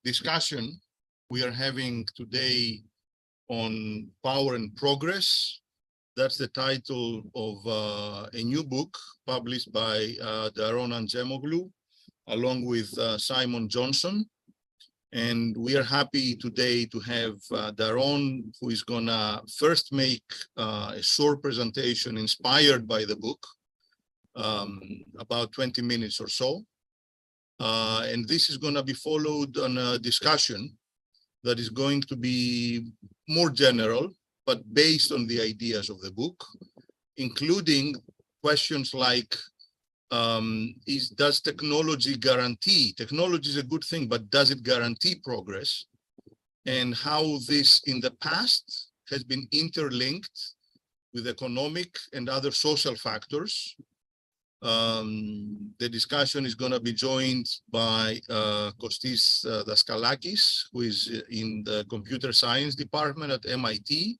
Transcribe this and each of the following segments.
discussion we are having today on power and progress. That's the title of a new book published by Daron Acemoglu, along with Simon Johnson. And we are happy today to have Daron, who is gonna first make a short presentation inspired by the book, about 20 minutes or so. And this is gonna be followed on a discussion that is going to be more general, but based on the ideas of the book, including questions like, does technology guarantee? Technology is a good thing, but does it guarantee progress? And how this in the past has been interlinked with economic and other social factors. The discussion is going to be joined by Costis Daskalakis, who is in the computer science department at MIT,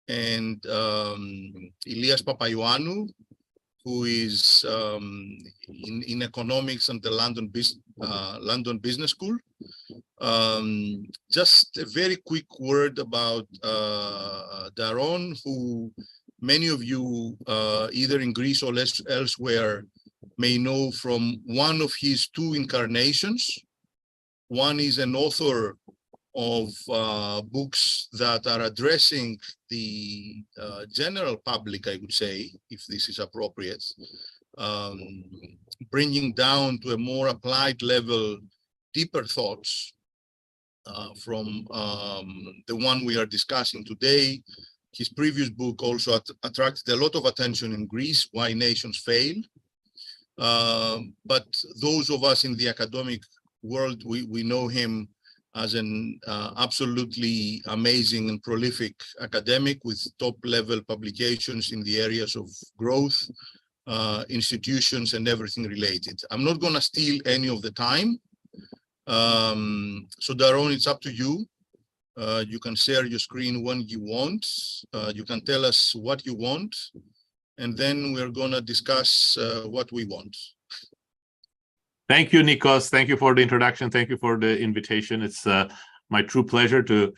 and Elias Papaioannou, who is in economics at the London Business School. Just a very quick word about Daron, who many of you, either in Greece or elsewhere, may know from one of his two incarnations. One is an author of books that are addressing the general public, I would say, if this is appropriate, bringing down to a more applied level, deeper thoughts from the one we are discussing today. His previous book also attracted a lot of attention in Greece, Why Nations Fail. But those of us in the academic world, we know him as an absolutely amazing and prolific academic with top-level publications in the areas of growth, institutions, and everything related. I'm not going to steal any of the time. So Daron, it's up to you. You can share your screen when you want. You can tell us what you want, and then we're going to discuss what we want. Thank you, Nikos. Thank you for the introduction. Thank you for the invitation. It's my true pleasure to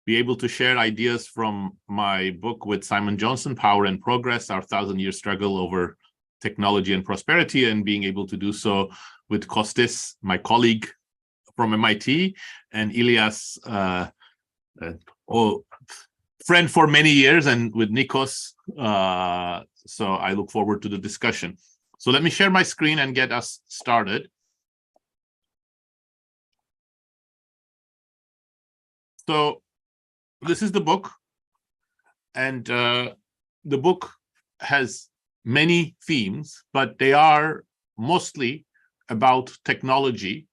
be able to share ideas from my book with Simon Johnson, Power and Progress, Our 1,000-Year Struggle Over Technology and Prosperity, and being able to do so with Costis, my colleague from MIT, and Elias, friend for many years, and with Nikos. So I look forward to the discussion. So let me share my screen and get us started. So this is the book, and the book has many themes, but they are mostly about technology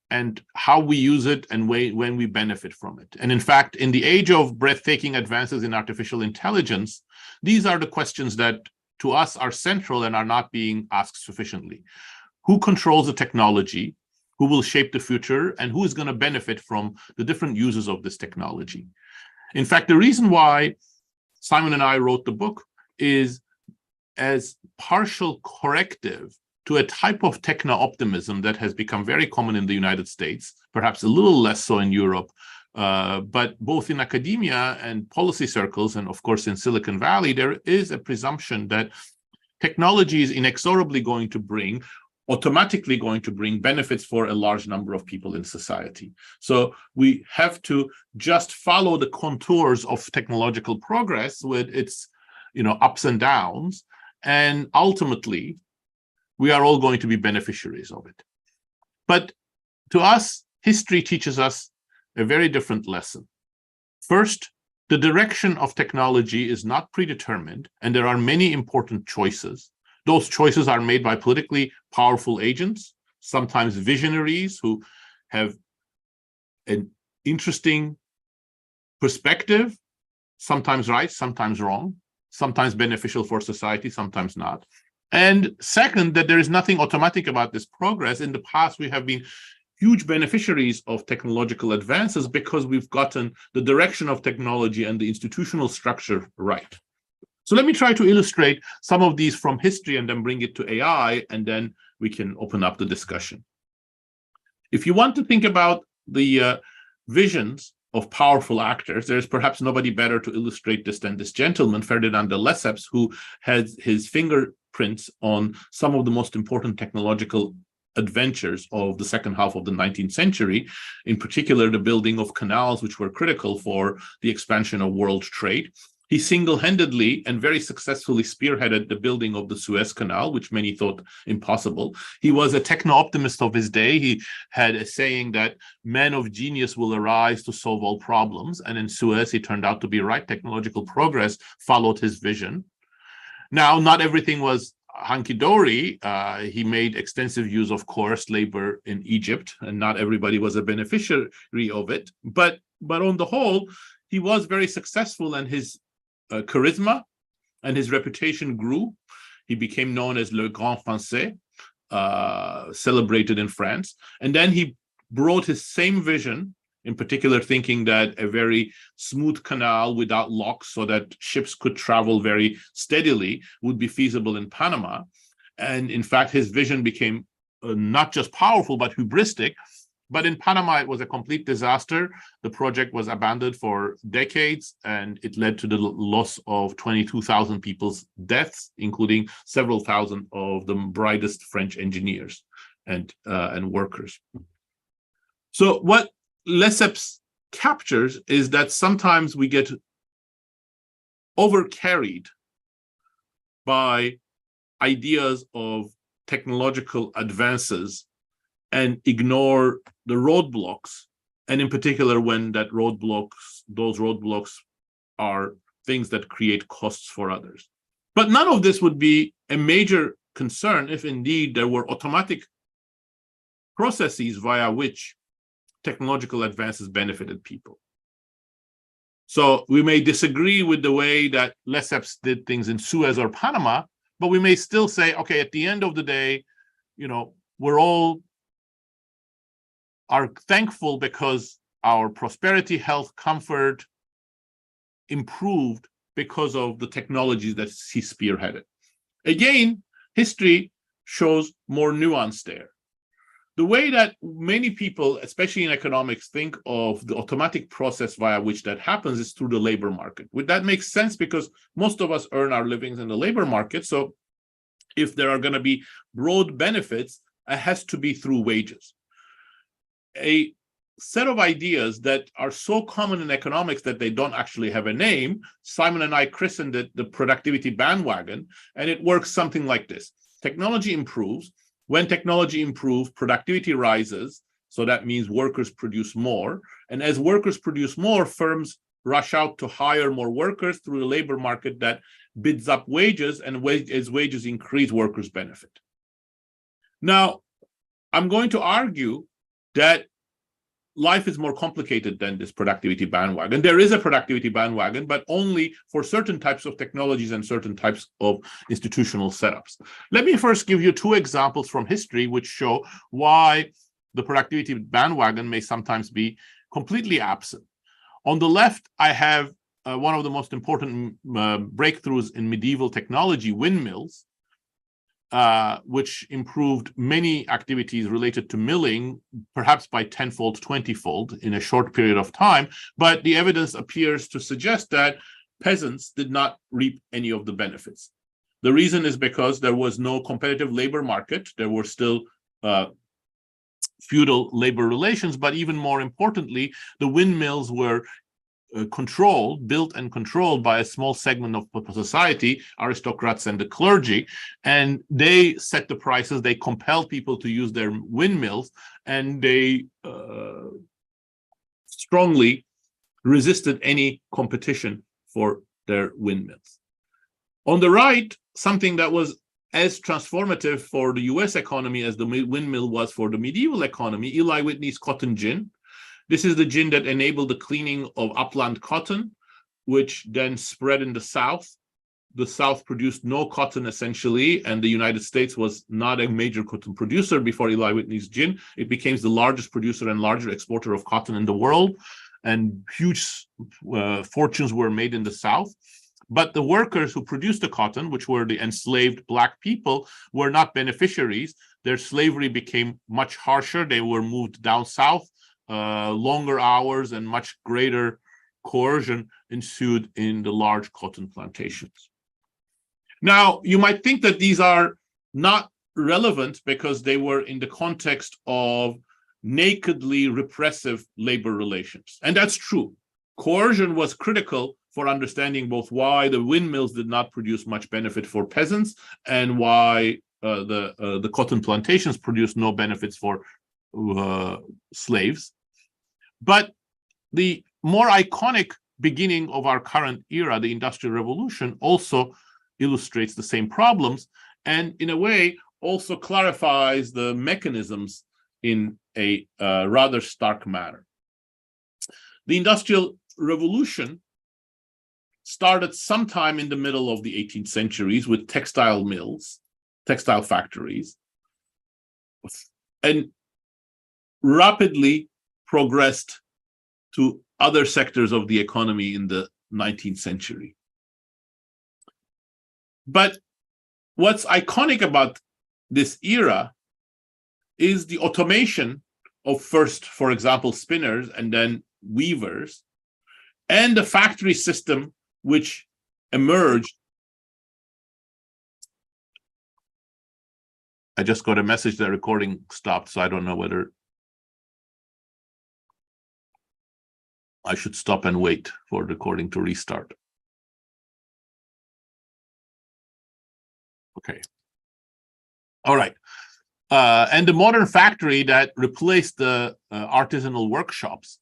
and how we use it and when we benefit from it. And in fact, in the age of breathtaking advances in artificial intelligence, these are the questions that to us are central and are not being asked sufficiently. Who controls the technology? Who will shape the future? And who is going to benefit from the different uses of this technology? In fact, the reason why Simon and I wrote the book is as partial corrective to a type of techno-optimism that has become very common in the United States, perhaps a little less so in Europe, but both in academia and policy circles, and of course in Silicon Valley, there is a presumption that technology is inexorably going to bring, automatically going to bring benefits for a large number of people in society. So we have to just follow the contours of technological progress with its, ups and downs, and ultimately we are all going to be beneficiaries of it. But to us, history teaches us a very different lesson. First, the direction of technology is not predetermined, and there are many important choices. Those choices are made by politically powerful agents, sometimes visionaries who have an interesting perspective, sometimes right, sometimes wrong, sometimes beneficial for society, sometimes not. And second, that there is nothing automatic about this progress. In the past, we have been huge beneficiaries of technological advances because we've gotten the direction of technology and the institutional structure right. So let me try to illustrate some of these from history and then bring it to AI, and then we can open up the discussion. If you want to think about the visions of powerful actors. There's perhaps nobody better to illustrate this than this gentleman, Ferdinand the Lesseps, who has his fingerprints on some of the most important technological adventures of the second half of the 19th century, in particular the building of canals, which were critical for the expansion of world trade. He single-handedly and very successfully spearheaded the building of the Suez Canal, which many thought impossible. He was a techno-optimist of his day. He had a saying that men of genius will arise to solve all problems. And in Suez, he turned out to be right. Technological progress followed his vision. Now, not everything was hunky-dory. He made extensive use of coerced labor in Egypt, and not everybody was a beneficiary of it. But on the whole, he was very successful, and his charisma and his reputation grew. He became known as Le Grand Français, celebrated in France. And then he brought his same vision, in particular thinking that a very smooth canal without locks so that ships could travel very steadily would be feasible in Panama. And in fact, his vision became not just powerful, but hubristic. But in Panama, it was a complete disaster. The project was abandoned for decades, and it led to the loss of 22,000 people's deaths, including several thousand of the brightest French engineers and workers. So what Lesseps captures is that sometimes we get overcarried by ideas of technological advances and ignore the roadblocks, and in particular when those roadblocks are things that create costs for others. But none of this would be a major concern if indeed there were automatic processes via which technological advances benefited people. So we may disagree with the way that Lesseps did things in Suez or Panama, but we may still say, okay, at the end of the day, we're all are thankful because our prosperity, health, comfort improved because of the technologies that he spearheaded. Again, history shows more nuance there. The way that many people, especially in economics, think of the automatic process via which that happens is through the labor market. That makes sense because most of us earn our livings in the labor market. So if there are going to be broad benefits, it has to be through wages. A set of ideas that are so common in economics that they don't actually have a name. Simon and I christened it the productivity bandwagon, and it works something like this. Technology improves. When technology improves, productivity rises. So that means workers produce more. And as workers produce more, firms rush out to hire more workers through the labor market that bids up wages, and as wages increase, workers benefit. Now, I'm going to argue that life is more complicated than this productivity bandwagon. There is a productivity bandwagon, but only for certain types of technologies and certain types of institutional setups. Let me first give you two examples from history which show why the productivity bandwagon may sometimes be completely absent. On the left, I have one of the most important breakthroughs in medieval technology, windmills, which improved many activities related to milling, perhaps by 10-fold, 20-fold in a short period of time. But the evidence appears to suggest that peasants did not reap any of the benefits. The reason is because there was no competitive labor market. There were still feudal labor relations, but even more importantly, the windmills were built and controlled by a small segment of society, aristocrats and the clergy, and they set the prices. They compelled people to use their windmills, and they strongly resisted any competition for their windmills. On the right, something that was as transformative for the US economy as the windmill was for the medieval economy, Eli Whitney's cotton gin. This is the gin that enabled the cleaning of upland cotton, which then spread in the South. The South produced no cotton, essentially, and the United States was not a major cotton producer before Eli Whitney's gin. It became the largest producer and larger exporter of cotton in the world, and huge fortunes were made in the South. But the workers who produced the cotton, which were the enslaved Black people, were not beneficiaries. Their slavery became much harsher. They were moved down south longer hours and much greater coercion ensued in the large cotton plantations. Now, you might think that these are not relevant because they were in the context of nakedly repressive labor relations. And that's true. Coercion was critical for understanding both why the windmills did not produce much benefit for peasants and why the cotton plantations produced no benefits for slaves. But the more iconic beginning of our current era, the Industrial Revolution, also illustrates the same problems and in a way also clarifies the mechanisms in a rather stark manner. The Industrial Revolution started sometime in the middle of the 18th centuries with textile mills, textile factories, and rapidly progressed to other sectors of the economy in the 19th century. But what's iconic about this era is the automation of first, for example, spinners and then weavers, and the factory system which emerged. I just got a message that recording stopped, so I don't know whether I should stop and wait for the recording to restart. Okay. All right. And the modern factory that replaced the artisanal workshops.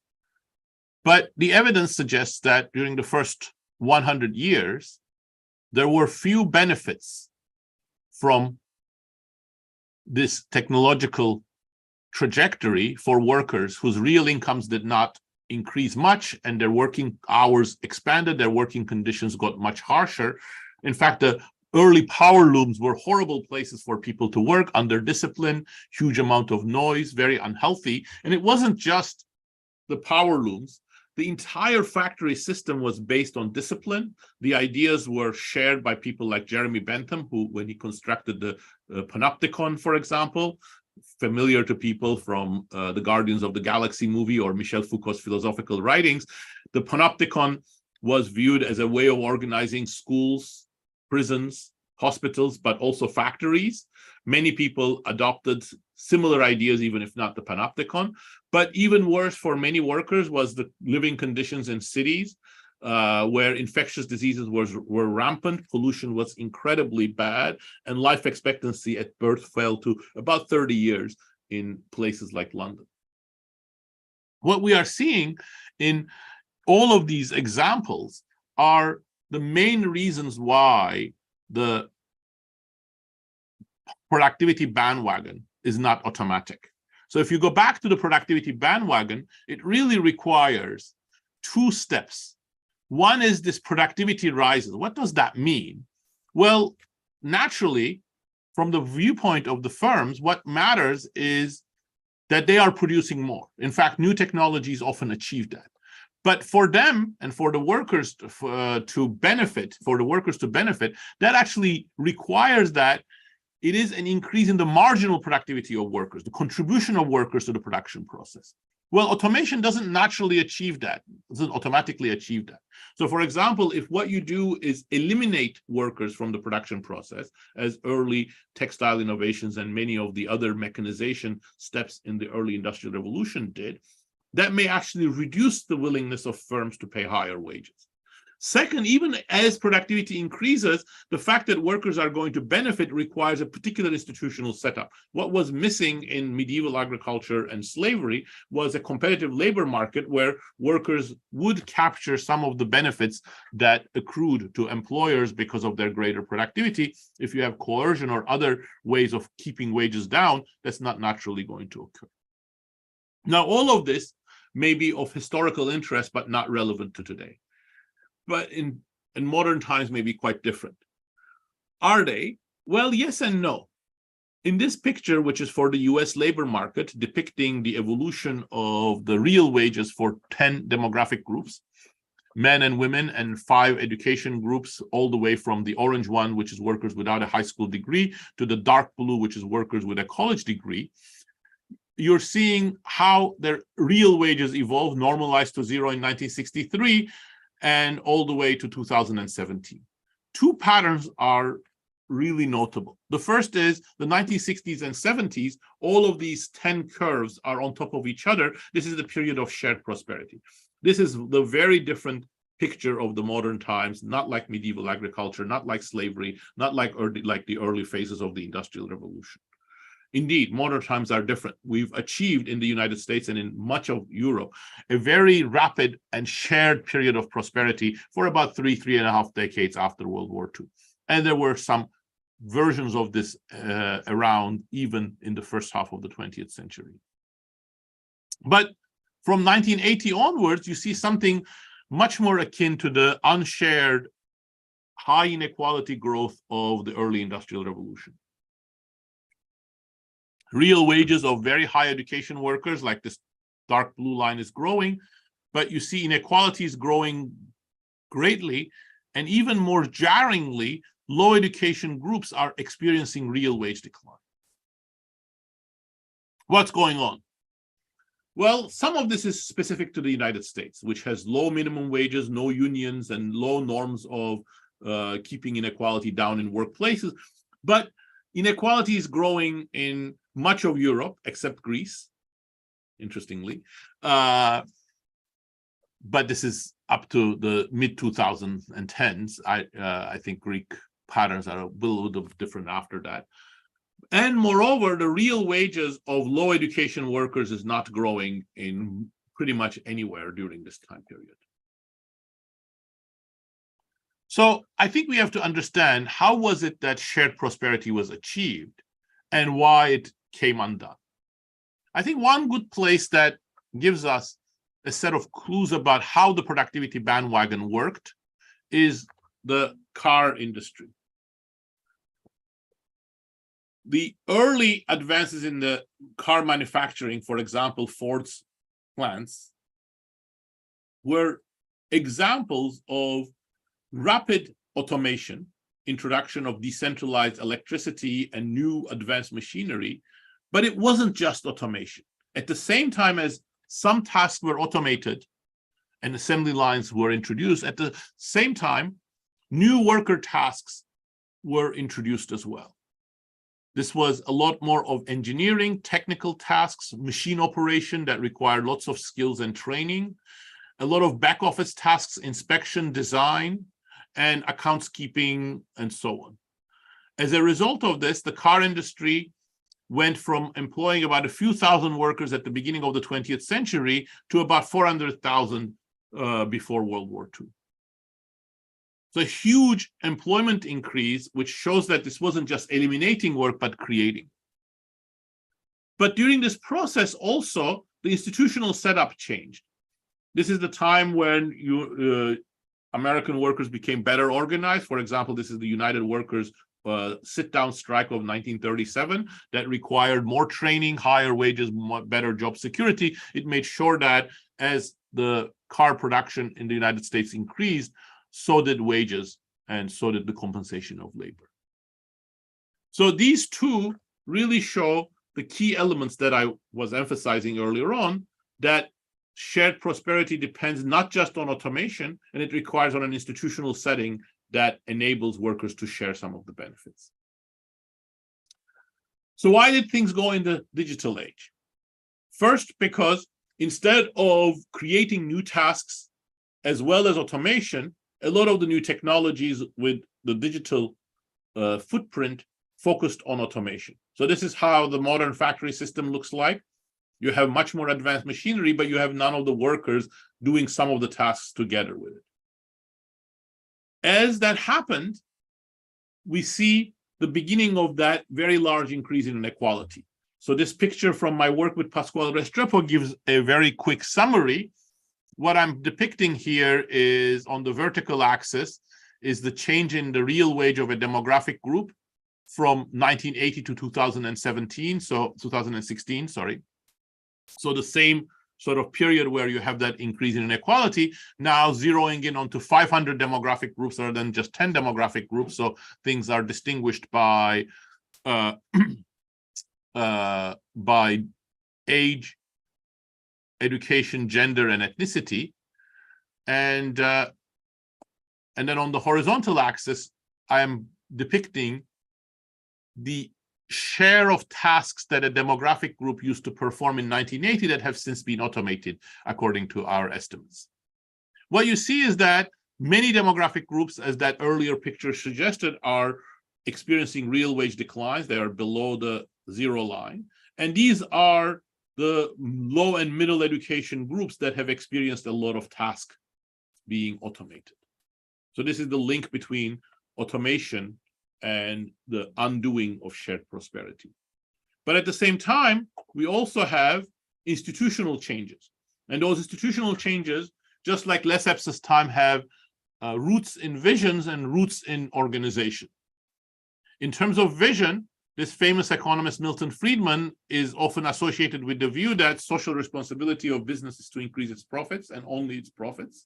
But the evidence suggests that during the first 100 years, there were few benefits from this technological trajectory for workers whose real incomes did not increase much and their working hours expanded, their working conditions got much harsher. In fact, the early power looms were horrible places for people to work, under discipline, huge amount of noise, very unhealthy. And it wasn't just the power looms. The entire factory system was based on discipline. The ideas were shared by people like Jeremy Bentham, who, when he constructed the Panopticon, for example, familiar to people from the Guardians of the Galaxy movie or Michel Foucault's philosophical writings, the Panopticon was viewed as a way of organizing schools, prisons, hospitals, but also factories. Many people adopted similar ideas, even if not the Panopticon. But even worse for many workers was the living conditions in cities, where infectious diseases were rampant, pollution was incredibly bad, and life expectancy at birth fell to about 30 years in places like London. What we are seeing in all of these examples are the main reasons why the productivity bandwagon is not automatic. So if you go back to the productivity bandwagon, it really requires two steps. One is this productivity rises. What does that mean? Well, naturally, from the viewpoint of the firms, what matters is that they are producing more. In fact, new technologies often achieve that. But for them and for the workers to benefit, that actually requires that it is an increase in the marginal productivity of workers, the contribution of workers to the production process. Well, automation doesn't naturally achieve that, doesn't automatically achieve that. So for example, if what you do is eliminate workers from the production process, as early textile innovations and many of the other mechanization steps in the early industrial revolution did, that may actually reduce the willingness of firms to pay higher wages. Second, even as productivity increases, the fact that workers are going to benefit requires a particular institutional setup. What was missing in medieval agriculture and slavery was a competitive labor market where workers would capture some of the benefits that accrued to employers because of their greater productivity. If you have coercion or other ways of keeping wages down, that's not naturally going to occur. Now, all of this may be of historical interest, but not relevant to today. But in modern times may be quite different. Are they? Well, yes and no. In this picture, which is for the US labor market, depicting the evolution of the real wages for 10 demographic groups, men and women, and 5 education groups, all the way from the orange one, which is workers without a high school degree, to the dark blue, which is workers with a college degree. you're seeing how their real wages evolved, normalized to zero in 1963 and all the way to 2017. Two patterns are really notable. The first is the 1960s and 70s, all of these 10 curves are on top of each other. This is the period of shared prosperity. This is the very different picture of the modern times, not like medieval agriculture, not like slavery, not like the early phases of the Industrial Revolution. Indeed, modern times are different. We've achieved in the United States and in much of Europe a very rapid and shared period of prosperity for about 3.5 decades after World War II. And there were some versions of this around even in the first half of the 20th century. But from 1980 onwards, you see something much more akin to the unshared high inequality growth of the early Industrial Revolution. Real wages of very high education workers, like this dark blue line, is growing, but you see inequality is growing greatly, and even more jarringly, low education groups are experiencing real wage decline. What's going on? Well, some of this is specific to the United States, which has low minimum wages, no unions, and low norms of keeping inequality down in workplaces. But inequality is growing in much of Europe, except Greece, interestingly. But this is up to the mid-2010s. I think Greek patterns are a little bit different after that. And moreover, the real wages of low education workers is not growing in pretty much anywhere during this time period. So I think we have to understand how was it that shared prosperity was achieved and why it came undone. I think one good place that gives us a set of clues about how the productivity bandwagon worked is the car industry. The early advances in the car manufacturing, for example, Ford's plants, were examples of rapid automation, introduction of decentralized electricity and new advanced machinery, but it wasn't just automation. At the same time as some tasks were automated and assembly lines were introduced, at the same time, new worker tasks were introduced as well. This was a lot more of engineering, technical tasks, machine operation that required lots of skills and training, a lot of back office tasks, inspection, design, and accounts keeping, and so on. As a result of this, the car industry went from employing about a few thousand workers at the beginning of the 20th century to about 400,000 before World War II. So a huge employment increase, which shows that this wasn't just eliminating work, but creating. But during this process also, the institutional setup changed. This is the time when American workers became better organized. For example, this is the United Workers sit-down strike of 1937 that required more training, higher wages, better job security. It made sure that as the car production in the United States increased, so did wages and so did the compensation of labor. So these two really show the key elements that I was emphasizing earlier on, that shared prosperity depends not just on automation, and it requires on an institutional setting that enables workers to share some of the benefits. So why did things go in the digital age? First, because instead of creating new tasks as well as automation, a lot of the new technologies with the digital footprint focused on automation. So this is how the modern factory system looks like. You have much more advanced machinery, but you have none of the workers doing some of the tasks together with it. As that happened, we see the beginning of that very large increase in inequality. So this picture from my work with Pasquale Restrepo gives a very quick summary. What I'm depicting here is on the vertical axis is the change in the real wage of a demographic group from 1980 to 2016, sorry. So the same sort of period where you have that increase in inequality, now zeroing in onto 500 demographic groups rather than just 10 demographic groups. So things are distinguished by age, education, gender, and ethnicity. And then on the horizontal axis, I am depicting the share of tasks that a demographic group used to perform in 1980 that have since been automated, according to our estimates. What you see is that many demographic groups, as that earlier picture suggested, are experiencing real wage declines. They are below the zero line. And these are the low and middle education groups that have experienced a lot of tasks being automated. So this is the link between automation and the undoing of shared prosperity. But at the same time, we also have institutional changes. And those institutional changes, just like Lesseps's time, have roots in visions and roots in organization. In terms of vision, this famous economist Milton Friedman is often associated with the view that social responsibility of business is to increase its profits and only its profits.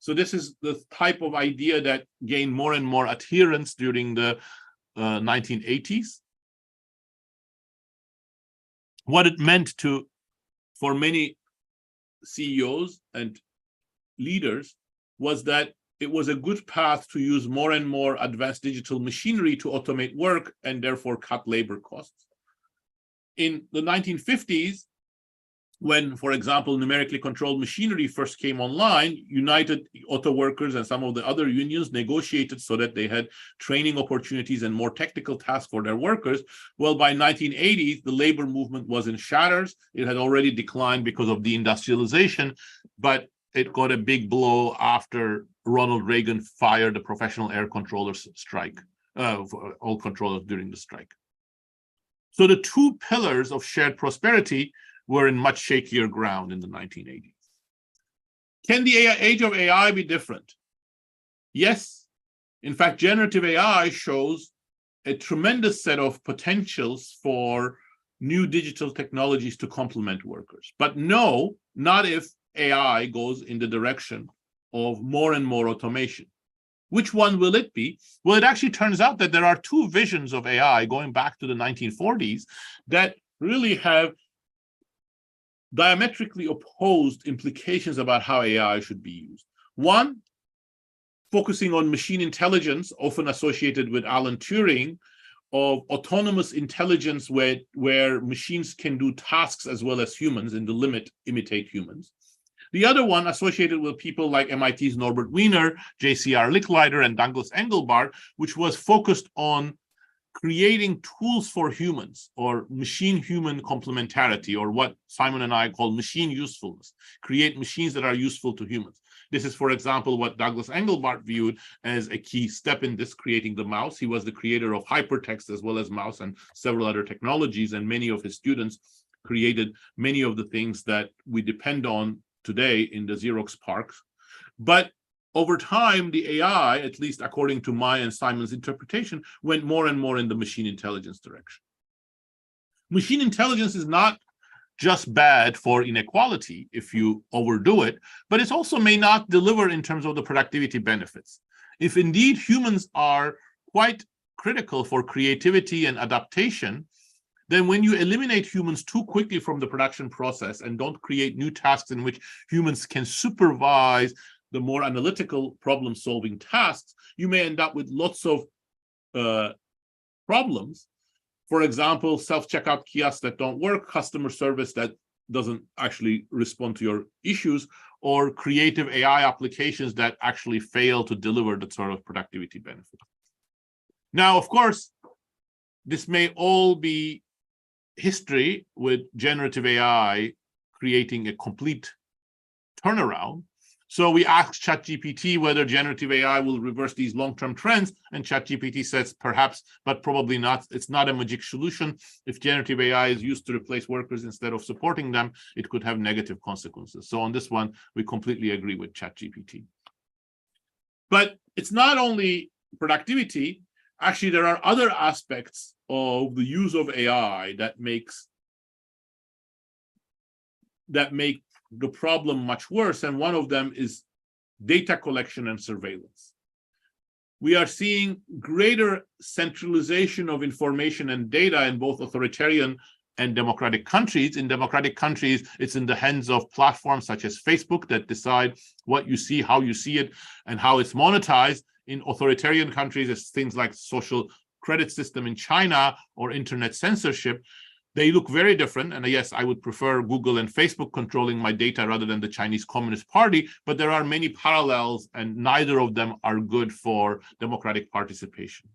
So this is the type of idea that gained more and more adherence during the 1980s. What it meant for many CEOs and leaders was that it was a good path to use more and more advanced digital machinery to automate work and therefore cut labor costs. In the 1950s, when, for example, numerically controlled machinery first came online, United Auto Workers and some of the other unions negotiated so that they had training opportunities and more technical tasks for their workers. Well, by 1980s, the labor movement was in shatters. It had already declined because of deindustrialization, but it got a big blow after Ronald Reagan fired the professional air controllers strike, all controllers during the strike. So the two pillars of shared prosperity were in much shakier ground in the 1980s. Can the age of AI be different? Yes. In fact, generative AI shows a tremendous set of potentials for new digital technologies to complement workers. But no, not if AI goes in the direction of more and more automation. Which one will it be? Well, it actually turns out that there are two visions of AI going back to the 1940s that really have diametrically opposed implications about how AI should be used. One, focusing on machine intelligence, often associated with Alan Turing, of autonomous intelligence where machines can do tasks as well as humans, and the limit imitate humans. The other one associated with people like MIT's Norbert Wiener, JCR Licklider, and Douglas Engelbart, which was focused on creating tools for humans, or machine-human complementarity, or what Simon and I call machine usefulness, create machines that are useful to humans. This is, for example, what Douglas Engelbart viewed as a key step in this, creating the mouse. He was the creator of hypertext as well as mouse and several other technologies, and many of his students created many of the things that we depend on today in the Xerox parks. But over time, the AI, at least according to my and Simon's interpretation, went more and more in the machine intelligence direction. Machine intelligence is not just bad for inequality if you overdo it, but it also may not deliver in terms of the productivity benefits. If indeed humans are quite critical for creativity and adaptation, then when you eliminate humans too quickly from the production process and don't create new tasks in which humans can supervise the more analytical problem-solving tasks, you may end up with lots of problems. For example, self-checkout kiosks that don't work, customer service that doesn't actually respond to your issues, or creative AI applications that actually fail to deliver that sort of productivity benefit. Now, of course, this may all be history with generative AI creating a complete turnaround. So we asked ChatGPT whether generative AI will reverse these long-term trends, and ChatGPT says perhaps, but probably not. It's not a magic solution. If generative AI is used to replace workers instead of supporting them, it could have negative consequences. So on this one, we completely agree with ChatGPT. But it's not only productivity. Actually, there are other aspects of the use of AI that make the problem much worse, and one of them is data collection and surveillance. We are seeing greater centralization of information and data in both authoritarian and democratic countries. In democratic countries, it's in the hands of platforms such as Facebook that decide what you see, how you see it, and how it's monetized. In authoritarian countries, it's things like social credit system in China or internet censorship. They look very different. And yes, I would prefer Google and Facebook controlling my data rather than the Chinese Communist Party, but there are many parallels and neither of them are good for democratic participation.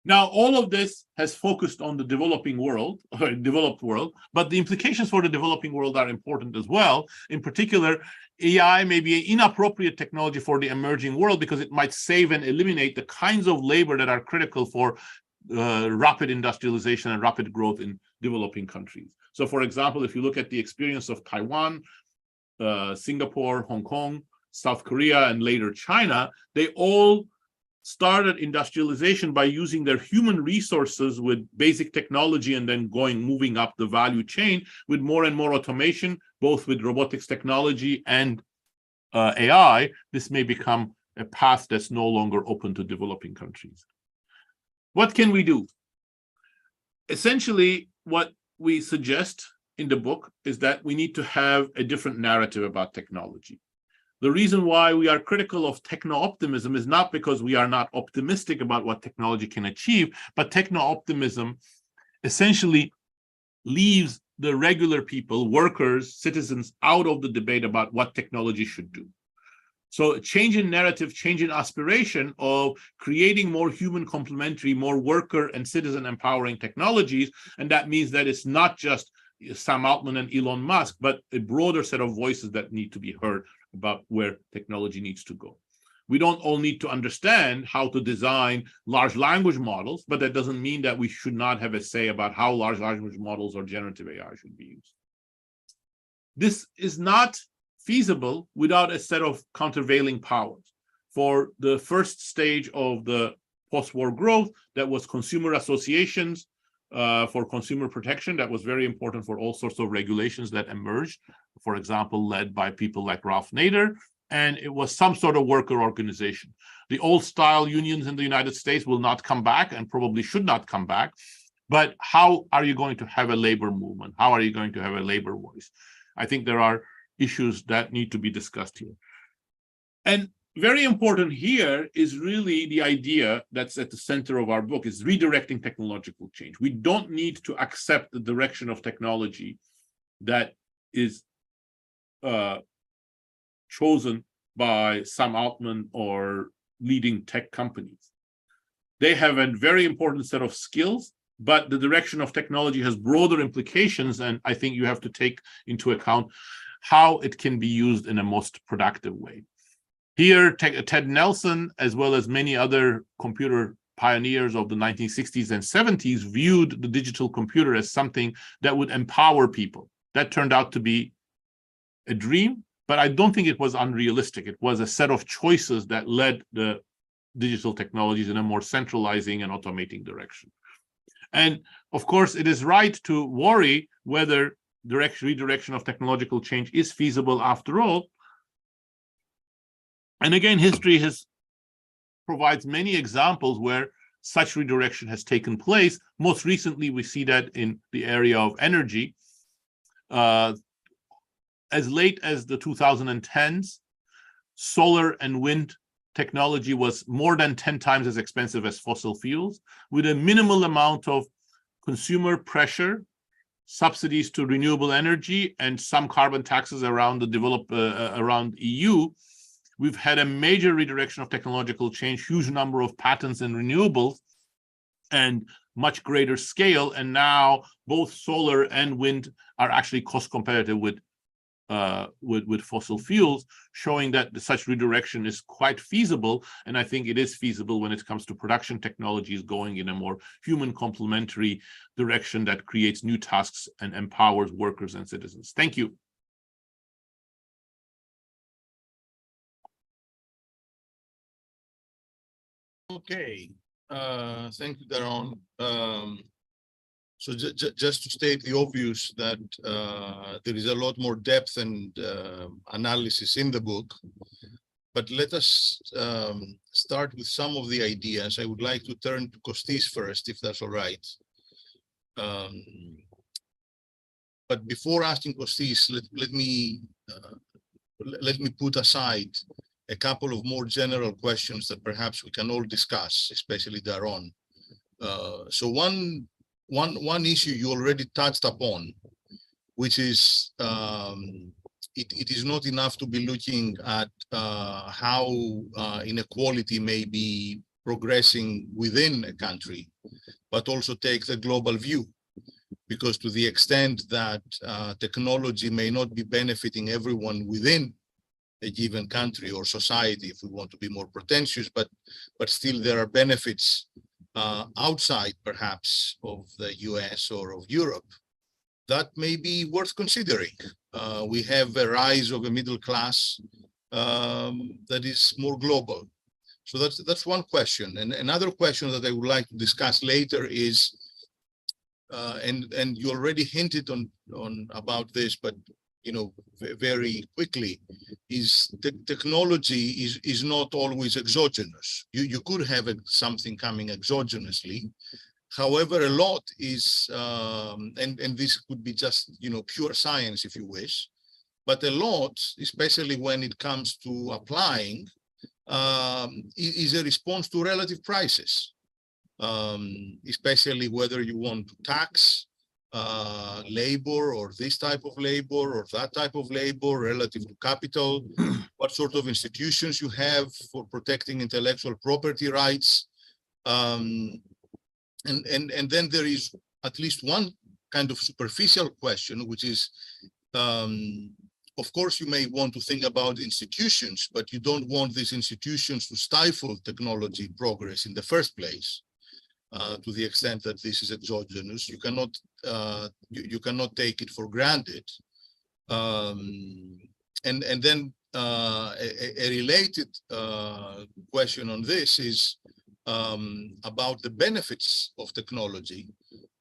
Now, all of this has focused on the developing world, or developed world, but the implications for the developing world are important as well. In particular, AI may be an inappropriate technology for the emerging world because it might save and eliminate the kinds of labor that are critical for rapid industrialization and rapid growth in developing countries. So, for example, if you look at the experience of Taiwan, Singapore, Hong Kong, South Korea, and later China, they all started industrialization by using their human resources with basic technology and then moving up the value chain with more and more automation, both with robotics technology and AI. This may become a path that's no longer open to developing countries. What can we do? Essentially, what we suggest in the book is that we need to have a different narrative about technology. The reason why we are critical of techno-optimism is not because we are not optimistic about what technology can achieve, but techno-optimism essentially leaves the regular people, workers, citizens, out of the debate about what technology should do. So change in narrative, change in aspiration of creating more human complementary, more worker and citizen empowering technologies. And that means that it's not just Sam Altman and Elon Musk, but a broader set of voices that need to be heard about where technology needs to go. We don't all need to understand how to design large language models, but that doesn't mean that we should not have a say about how large language models or generative AI should be used. This is not feasible without a set of countervailing powers. For the first stage of the post-war growth, that was consumer associations for consumer protection. That was very important for all sorts of regulations that emerged, for example, led by people like Ralph Nader, and it was some sort of worker organization. The old style unions in the United States will not come back and probably should not come back, but how are you going to have a labor movement? How are you going to have a labor voice? I think there are issues that need to be discussed here. And very important here is really the idea that's at the center of our book is redirecting technological change. We don't need to accept the direction of technology that is chosen by Sam Altman or leading tech companies. They have a very important set of skills, but the direction of technology has broader implications, and I think you have to take into account how it can be used in a most productive way. Here, Ted Nelson, as well as many other computer pioneers of the 1960s and 70s, viewed the digital computer as something that would empower people. That turned out to be a dream, but I don't think it was unrealistic. It was a set of choices that led the digital technologies in a more centralizing and automating direction. And of course, it is right to worry whether redirection of technological change is feasible after all. And again, history provides many examples where such redirection has taken place. Most recently, we see that in the area of energy. As late as the 2010s, solar and wind technology was more than 10 times as expensive as fossil fuels, with a minimal amount of consumer pressure, subsidies to renewable energy, and some carbon taxes around the around EU. We've had a major redirection of technological change, huge number of patents in renewables, and much greater scale. And now both solar and wind are actually cost competitive with fossil fuels, showing that such redirection is quite feasible. And I think it is feasible when it comes to production technologies going in a more human complementary direction that creates new tasks and empowers workers and citizens. Thank you. Okay, thank you, Daron. So just to state the obvious that there is a lot more depth and analysis in the book, but let us start with some of the ideas. I would like to turn to Costis first, if that's all right. But before asking Costis, let me put aside a couple of more general questions that perhaps we can all discuss, especially Daron. So one issue you already touched upon, which is it is not enough to be looking at how inequality may be progressing within a country, but also take the global view. Because to the extent that technology may not be benefiting everyone within a given country or society, if we want to be more pretentious, but still there are benefits outside perhaps of the US or of Europe, that may be worth considering. We have a rise of a middle class that is more global. So that's one question. And another question that I would like to discuss later is, and you already hinted on about this, but very quickly, is technology is not always exogenous. You could have something coming exogenously. However, a lot is, and this could be just pure science if you wish, but a lot, especially when it comes to applying, is a response to relative prices. Especially whether you want to tax labor or this type of labor or that type of labor relative to capital, what sort of institutions you have for protecting intellectual property rights. And then there is at least one kind of superficial question, which is, of course, you may want to think about institutions, but you don't want these institutions to stifle technology progress in the first place. To the extent that this is exogenous, you cannot take it for granted. And then a related question on this is about the benefits of technology,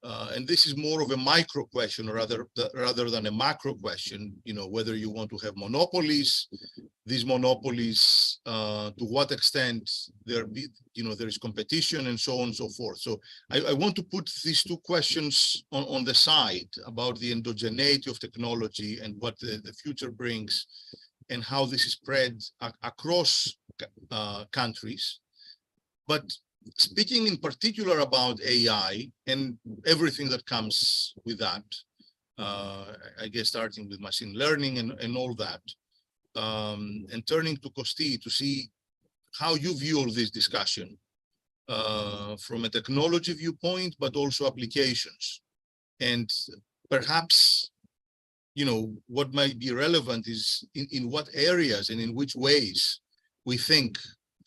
and this is more of a micro question rather than a macro question. Whether you want to have monopolies, these monopolies, to what extent there is competition, and so on and so forth. So I want to put these two questions on the side about the endogeneity of technology and what the future brings, and how this is spread across countries. But speaking in particular about AI and everything that comes with that, I guess starting with machine learning and all that, and turning to Costis to see how you view all this discussion from a technology viewpoint, but also applications. And perhaps, what might be relevant is in what areas and in which ways we think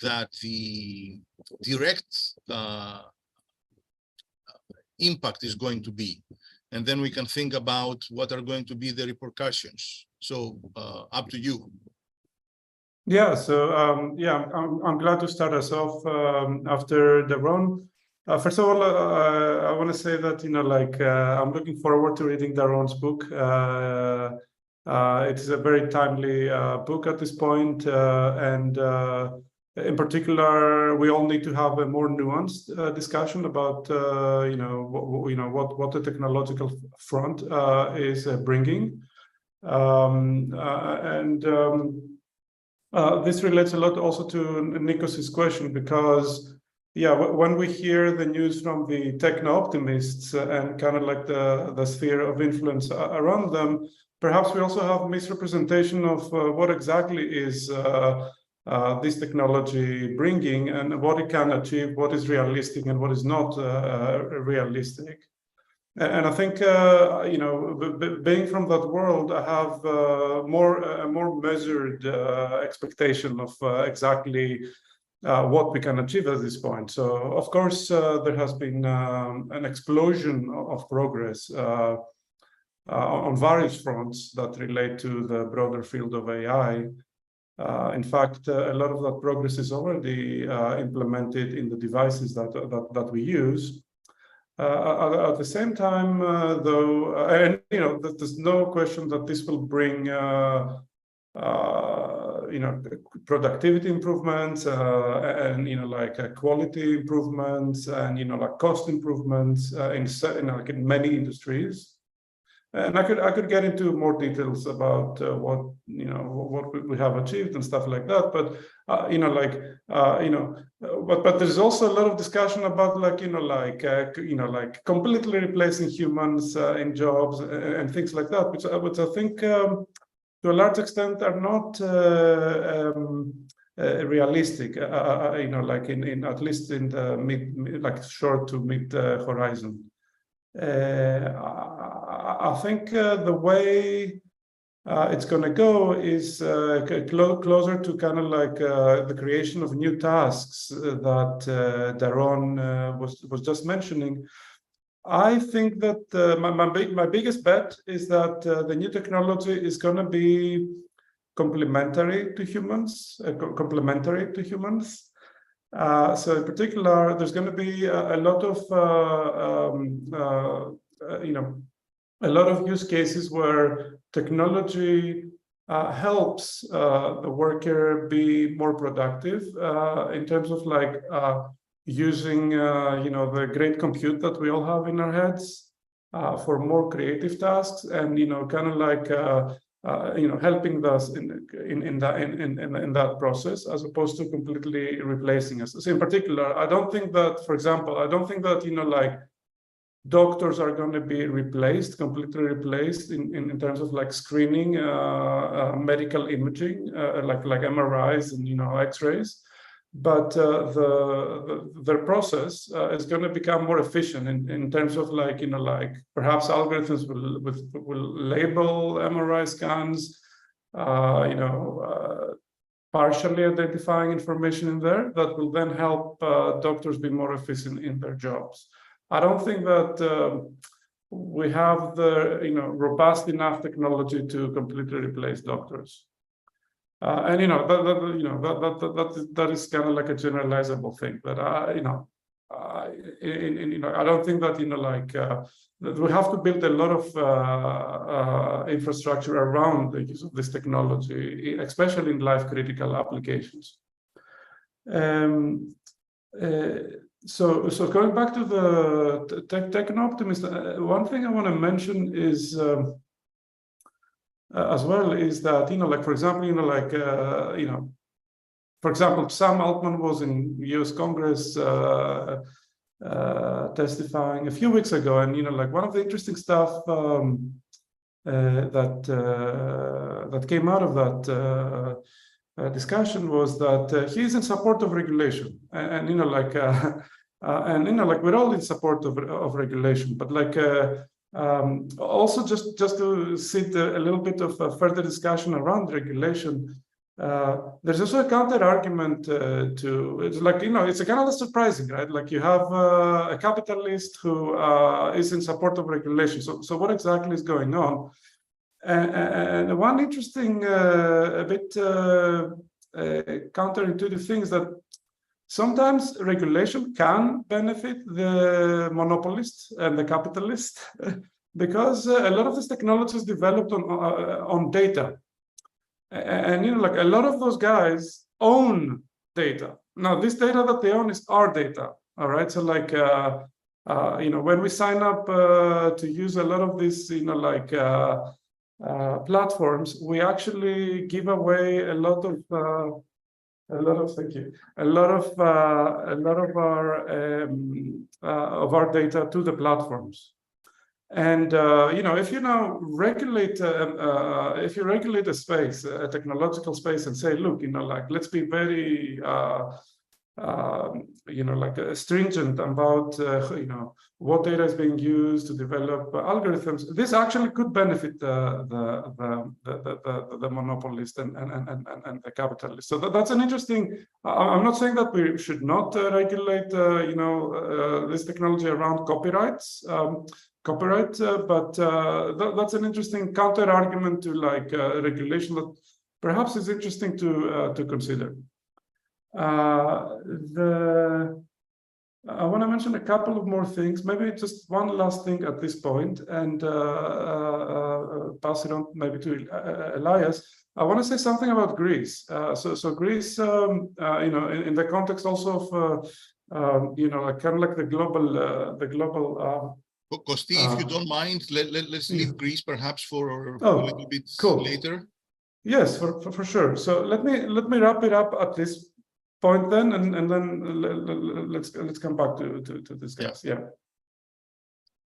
that the direct impact is going to be. And then we can think about what are going to be the repercussions. So up to you. Yeah, so I'm glad to start us off after Daron. First of all, I want to say that I'm looking forward to reading Daron's book. It is a very timely book at this point, and in particular, we all need to have a more nuanced discussion about what the technological front is bringing, this relates a lot also to Nikos's question, because when we hear the news from the techno-optimists and kind of like the sphere of influence around them, perhaps we also have misrepresentation of what exactly is this technology bringing and what it can achieve, what is realistic and what is not realistic. And I think, being from that world, I have a more measured expectation of exactly what we can achieve at this point. So, of course, there has been an explosion of progress on various fronts that relate to the broader field of AI. In fact, a lot of that progress is already implemented in the devices that we use. At the same time, though, and there's no question that this will bring productivity improvements, and quality improvements, and cost improvements in many industries. And I could get into more details about what we have achieved and stuff like that. But but there's also a lot of discussion about completely replacing humans in jobs and things like that, which I think to a large extent are not realistic. In at least in the short to mid horizon. I think the way it's going to go is closer to kind of the creation of new tasks that Daron was just mentioning. I think that my biggest bet is that the new technology is going to be complementary to humans. So in particular, there's going to be a lot of use cases where technology helps the worker be more productive in terms of using the great compute that we all have in our heads for more creative tasks, and helping us in that process, as opposed to completely replacing us. So in particular, I don't think that, for example, doctors are going to be completely replaced in terms of screening medical imaging, like MRIs and X-rays. But their process is going to become more efficient in terms of perhaps algorithms will label MRI scans, partially identifying information in there that will then help doctors be more efficient in their jobs. I don't think that we have the robust enough technology to completely replace doctors. And that is kind of like a generalizable thing. But I don't think that that we have to build a lot of infrastructure around the use of this technology, especially in life-critical applications. So going back to the techno-optimist, one thing I want to mention is. As well is that for example for example, Sam Altman was in U.S. Congress testifying a few weeks ago, and one of the interesting stuff that came out of that discussion was that he's in support of regulation, and we're all in support of regulation, but also just to sit a little bit of a further discussion around regulation, there's also a counter argument to it's it's kind of surprising, right? You have a capitalist who is in support of regulation. So what exactly is going on? And one interesting, a bit counterintuitive thing is that sometimes regulation can benefit the monopolist and the capitalist because a lot of this technology is developed on data. And a lot of those guys own data. Now, this data that they own is our data. All right. So when we sign up to use a lot of these, platforms, we actually give away a lot of our data to the platforms. And if you now regulate a space, a technological space, and say, look, let's be very stringent about what data is being used to develop algorithms. This actually could benefit the monopolist and the capitalist. So that's an interesting. I'm not saying that we should not regulate this technology around copyright, but that's an interesting counter argument to regulation that perhaps is interesting to consider. I want to mention a couple of more things, maybe just one last thing at this point, and pass it on maybe to Elias. I want to say something about Greece. So Greece, you know, in the context also of, you know, kind of like the global. Costis, if you don't mind, let's leave Greece perhaps for a little bit later. Yes, for sure. So let me wrap it up at this point then, and then let's come back to discuss. Yeah.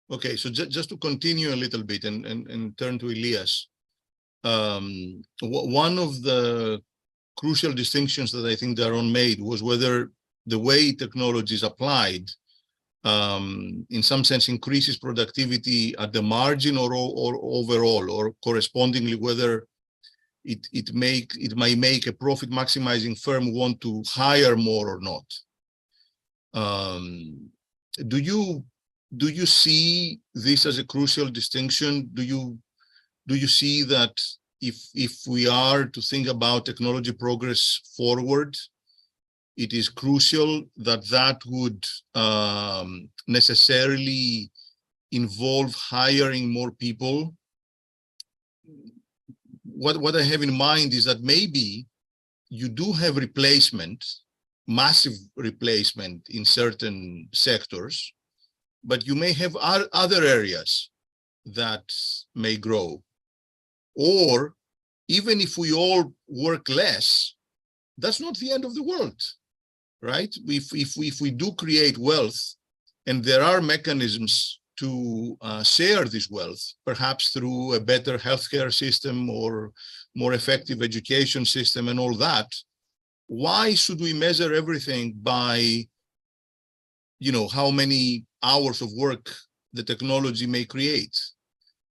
Okay, so just to continue a little bit and turn to Elias. One of the crucial distinctions that I think Daron made was whether the way technology is applied in some sense increases productivity at the margin or overall, or correspondingly whether it might make a profit maximizing firm want to hire more or not. Do you see this as a crucial distinction? Do you see that if we are to think about technology progress forward, it is crucial that would necessarily involve hiring more people? What I have in mind is that maybe you do have replacement, massive replacement in certain sectors, but you may have other areas that may grow. Or even if we all work less, that's not the end of the world, right? If we do create wealth, and there are mechanisms to share this wealth, perhaps through a better healthcare system or more effective education system and all that, why should we measure everything by, you know, how many hours of work the technology may create?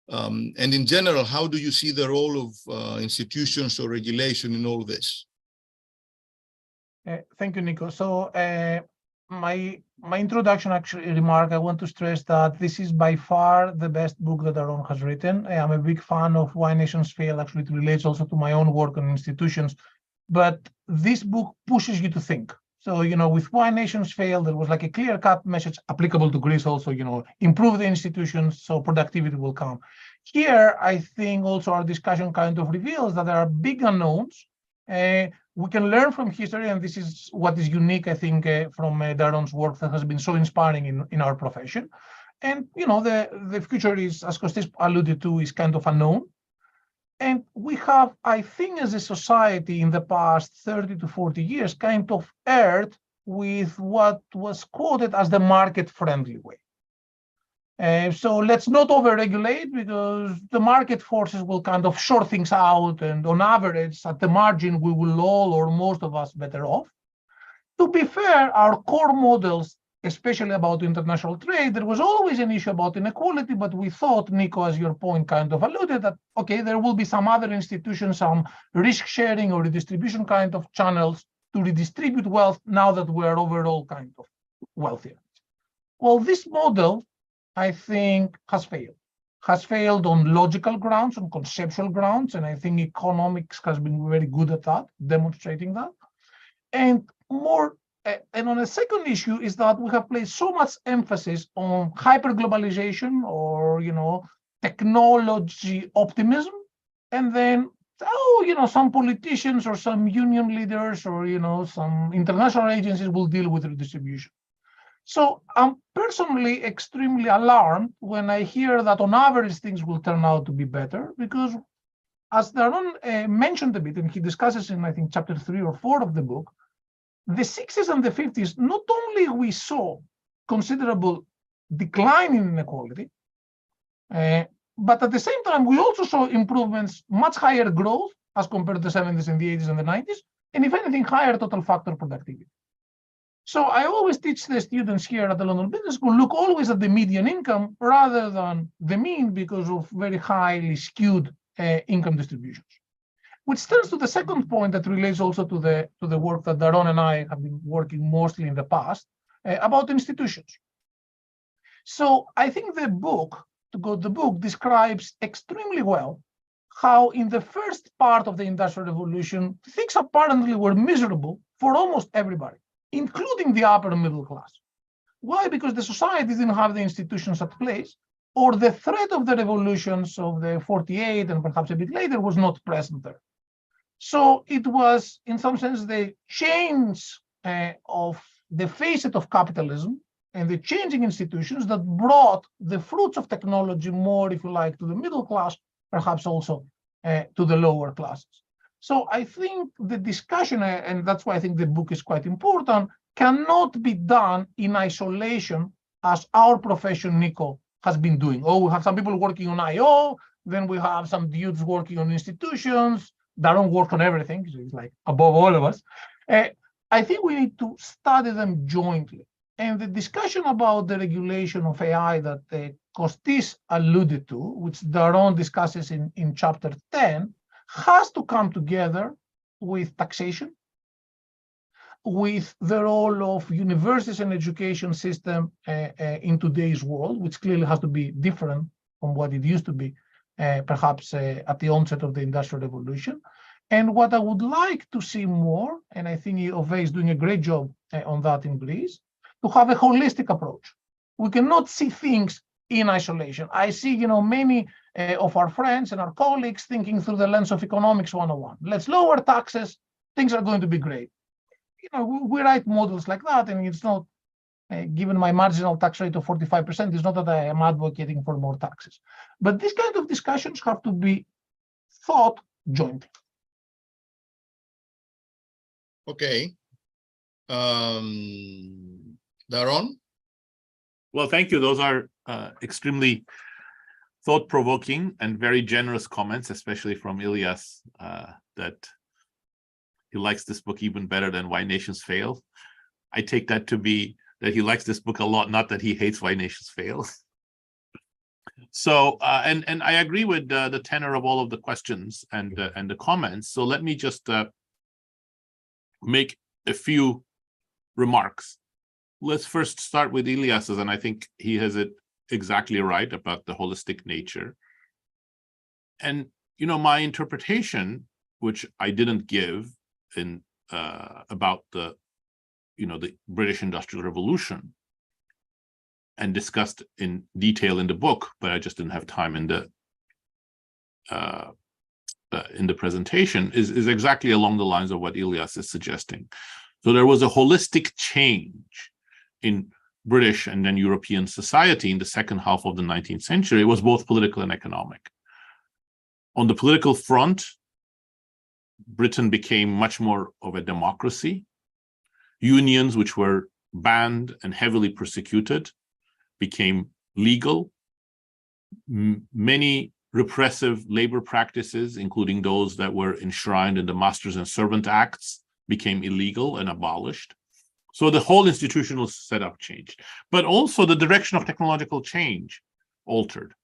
And in general, how do you see the role of institutions or regulation in all this? Thank you, Nico. So my introduction actually remark, I want to stress that this is by far the best book that Daron has written. I'm a big fan of Why Nations Fail. Actually, it relates also to my own work on institutions. But this book pushes you to think. So, you know, with Why Nations Fail, there was like a clear-cut message applicable to Greece also, you know, improve the institutions so productivity will come. Here, I think also our discussion kind of reveals that there are big unknowns. We can learn from history, and this is what is unique, I think, from Daron's work that has been so inspiring in our profession. And, you know, the future is, as Costis alluded to, is kind of unknown. And we have, I think, as a society in the past 30 to 40 years, kind of erred with what was quoted as the market-friendly way. So let's not overregulate, because the market forces will kind of short things out, and on average, at the margin, we will all or most of us better off. To be fair, our core models, especially about international trade, there was always an issue about inequality, but we thought, Nico, as your point kind of alluded, that, okay, there will be some other institutions, some risk sharing or redistribution kind of channels to redistribute wealth now that we're overall kind of wealthier. Well, this model, I think, has failed on logical grounds, on conceptual grounds, and I think economics has been very good at that, demonstrating that. And on a second issue is that we have placed so much emphasis on hyperglobalization or, you know, technology optimism, and then, oh, you know, some politicians or some union leaders or, you know, some international agencies will deal with redistribution. So I'm personally extremely alarmed when I hear that on average things will turn out to be better, because as Daron mentioned a bit, and he discusses in, I think, chapter 3 or 4 of the book, the 60s and the 50s, not only we saw considerable decline in inequality, but at the same time, we also saw improvements, much higher growth as compared to the 70s and the 80s and the 90s, and if anything, higher total factor productivity. So I always teach the students here at the London Business School, look always at the median income rather than the mean, because of very highly skewed income distributions. Which turns to the second point that relates also to the work that Daron and I have been working mostly in the past, about institutions. So I think the book describes extremely well how in the first part of the Industrial Revolution, things apparently were miserable for almost everybody, including the upper middle class. Why? Because the society didn't have the institutions at place, or the threat of the revolutions of the 48 and perhaps a bit later was not present there. So it was, in some sense, the change of the facet of capitalism and the changing institutions that brought the fruits of technology more, if you like, to the middle class, perhaps also to the lower classes. So I think the discussion, and that's why I think the book is quite important, cannot be done in isolation as our profession, Nico, has been doing. Oh, we have some people working on I/O, then we have some dudes working on institutions. Daron works on everything, so he's like above all of us. I think we need to study them jointly. And the discussion about the regulation of AI that Costis alluded to, which Daron discusses in chapter 10, has to come together with taxation, with the role of universities and education system in today's world, which clearly has to be different from what it used to be, perhaps at the onset of the Industrial Revolution. And what I would like to see more, and I think IOBE is doing a great job on that in Greece, to have a holistic approach. We cannot see things in isolation. I see, many of our friends and our colleagues thinking through the lens of economics 101. Let's lower taxes, things are going to be great. We write models like that, and it's not, given my marginal tax rate of 45%, it's not that I am advocating for more taxes. But these kind of discussions have to be thought jointly. Okay. Daron? Well, thank you. Those are extremely thought-provoking and very generous comments, especially from Elias, that he likes this book even better than Why Nations Fail. I take that to be that he likes this book a lot, not that he hates Why Nations Fail. So, and I agree with the tenor of all of the questions and the comments. So let me just make a few remarks. Let's first start with Elias's, and I think he has it exactly right about the holistic nature. And, my interpretation, which I didn't give in about the British Industrial Revolution and discussed in detail in the book, but I just didn't have time in the presentation, is exactly along the lines of what Elias is suggesting. So there was a holistic change in British and then European society in the second half of the 19th century. It was both political and economic. On the political front, Britain became much more of a democracy. Unions, which were banned and heavily persecuted, became legal. Many repressive labor practices, including those that were enshrined in the Masters and Servant Acts, became illegal and abolished. So the whole institutional setup changed, but also the direction of technological change altered.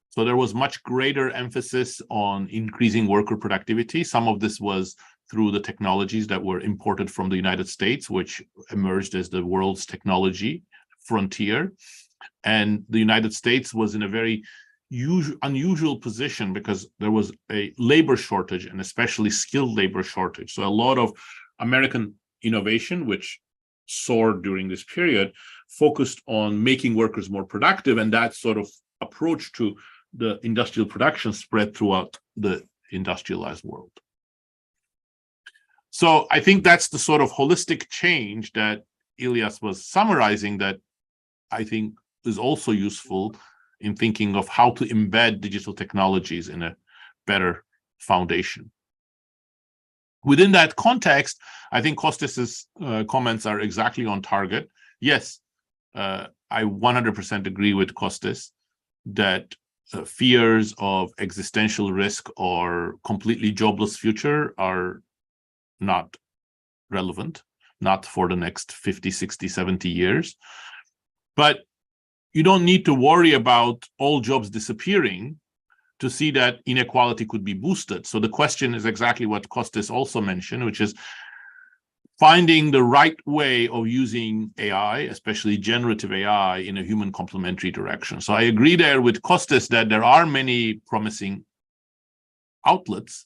So there was much greater emphasis on increasing worker productivity. Some of this was through the technologies that were imported from the United States, which emerged as the world's technology frontier. And the United States was in a very unusual position because there was a labor shortage, and especially skilled labor shortage. So a lot of American innovation, which soared during this period, focused on making workers more productive, and that sort of approach to the industrial production spread throughout the industrialized world. So I think that's the sort of holistic change that Elias was summarizing that I think is also useful in thinking of how to embed digital technologies in a better foundation. Within that context, I think Costis's comments are exactly on target. Yes, I 100% agree with Costis that fears of existential risk or completely jobless future are not relevant, not for the next 50, 60, 70 years. But you don't need to worry about all jobs disappearing to see that inequality could be boosted. So the question is exactly what Costis also mentioned, which is finding the right way of using AI, especially generative AI, in a human complementary direction. So I agree there with Costis that there are many promising outlets.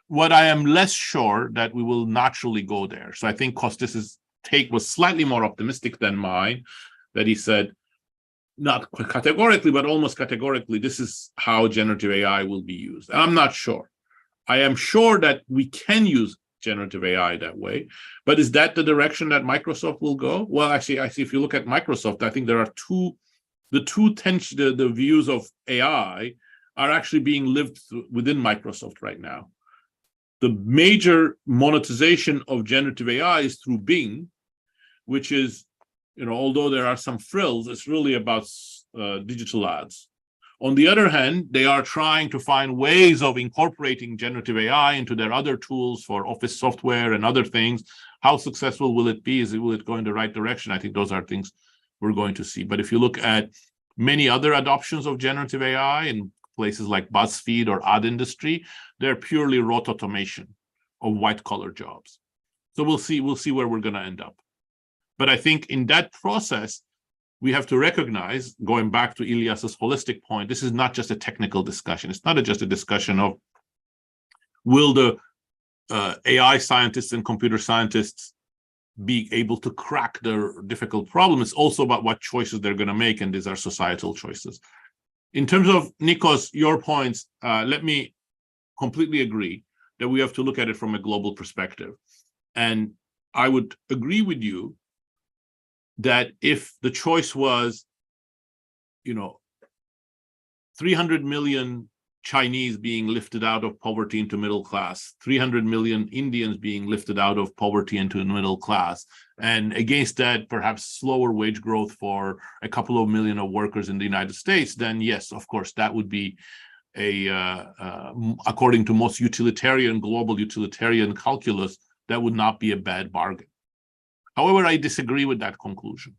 What I am less sure that we will naturally go there. So I think Costis's take was slightly more optimistic than mine, that he said, not categorically, but almost categorically, this is how generative AI will be used. And I'm not sure. I am sure that we can use generative AI that way, but is that the direction that Microsoft will go? Well, actually, if you look at Microsoft, I think there are the views of AI are actually being lived within Microsoft right now. The major monetization of generative AI is through Bing, which is, although there are some frills, it's really about digital ads. On the other hand, they are trying to find ways of incorporating generative AI into their other tools for office software and other things. How successful will it be? Will it go in the right direction? I think those are things we're going to see. But if you look at many other adoptions of generative AI in places like BuzzFeed or ad industry, they're purely rote automation of white-collar jobs. So we'll see where we're going to end up. But I think in that process, we have to recognize, going back to Elias's holistic point, this is not just a technical discussion. It's not just a discussion of will the AI scientists and computer scientists be able to crack their difficult problem. It's also about what choices they're going to make, and these are societal choices. In terms of, Nikos, your points, let me completely agree that we have to look at it from a global perspective. And I would agree with you that if the choice was, 300 million Chinese being lifted out of poverty into middle class, 300 million Indians being lifted out of poverty into the middle class, and against that, perhaps slower wage growth for a couple of million of workers in the United States, then yes, of course, that would be according to most global utilitarian calculus, that would not be a bad bargain. However, I disagree with that conclusion.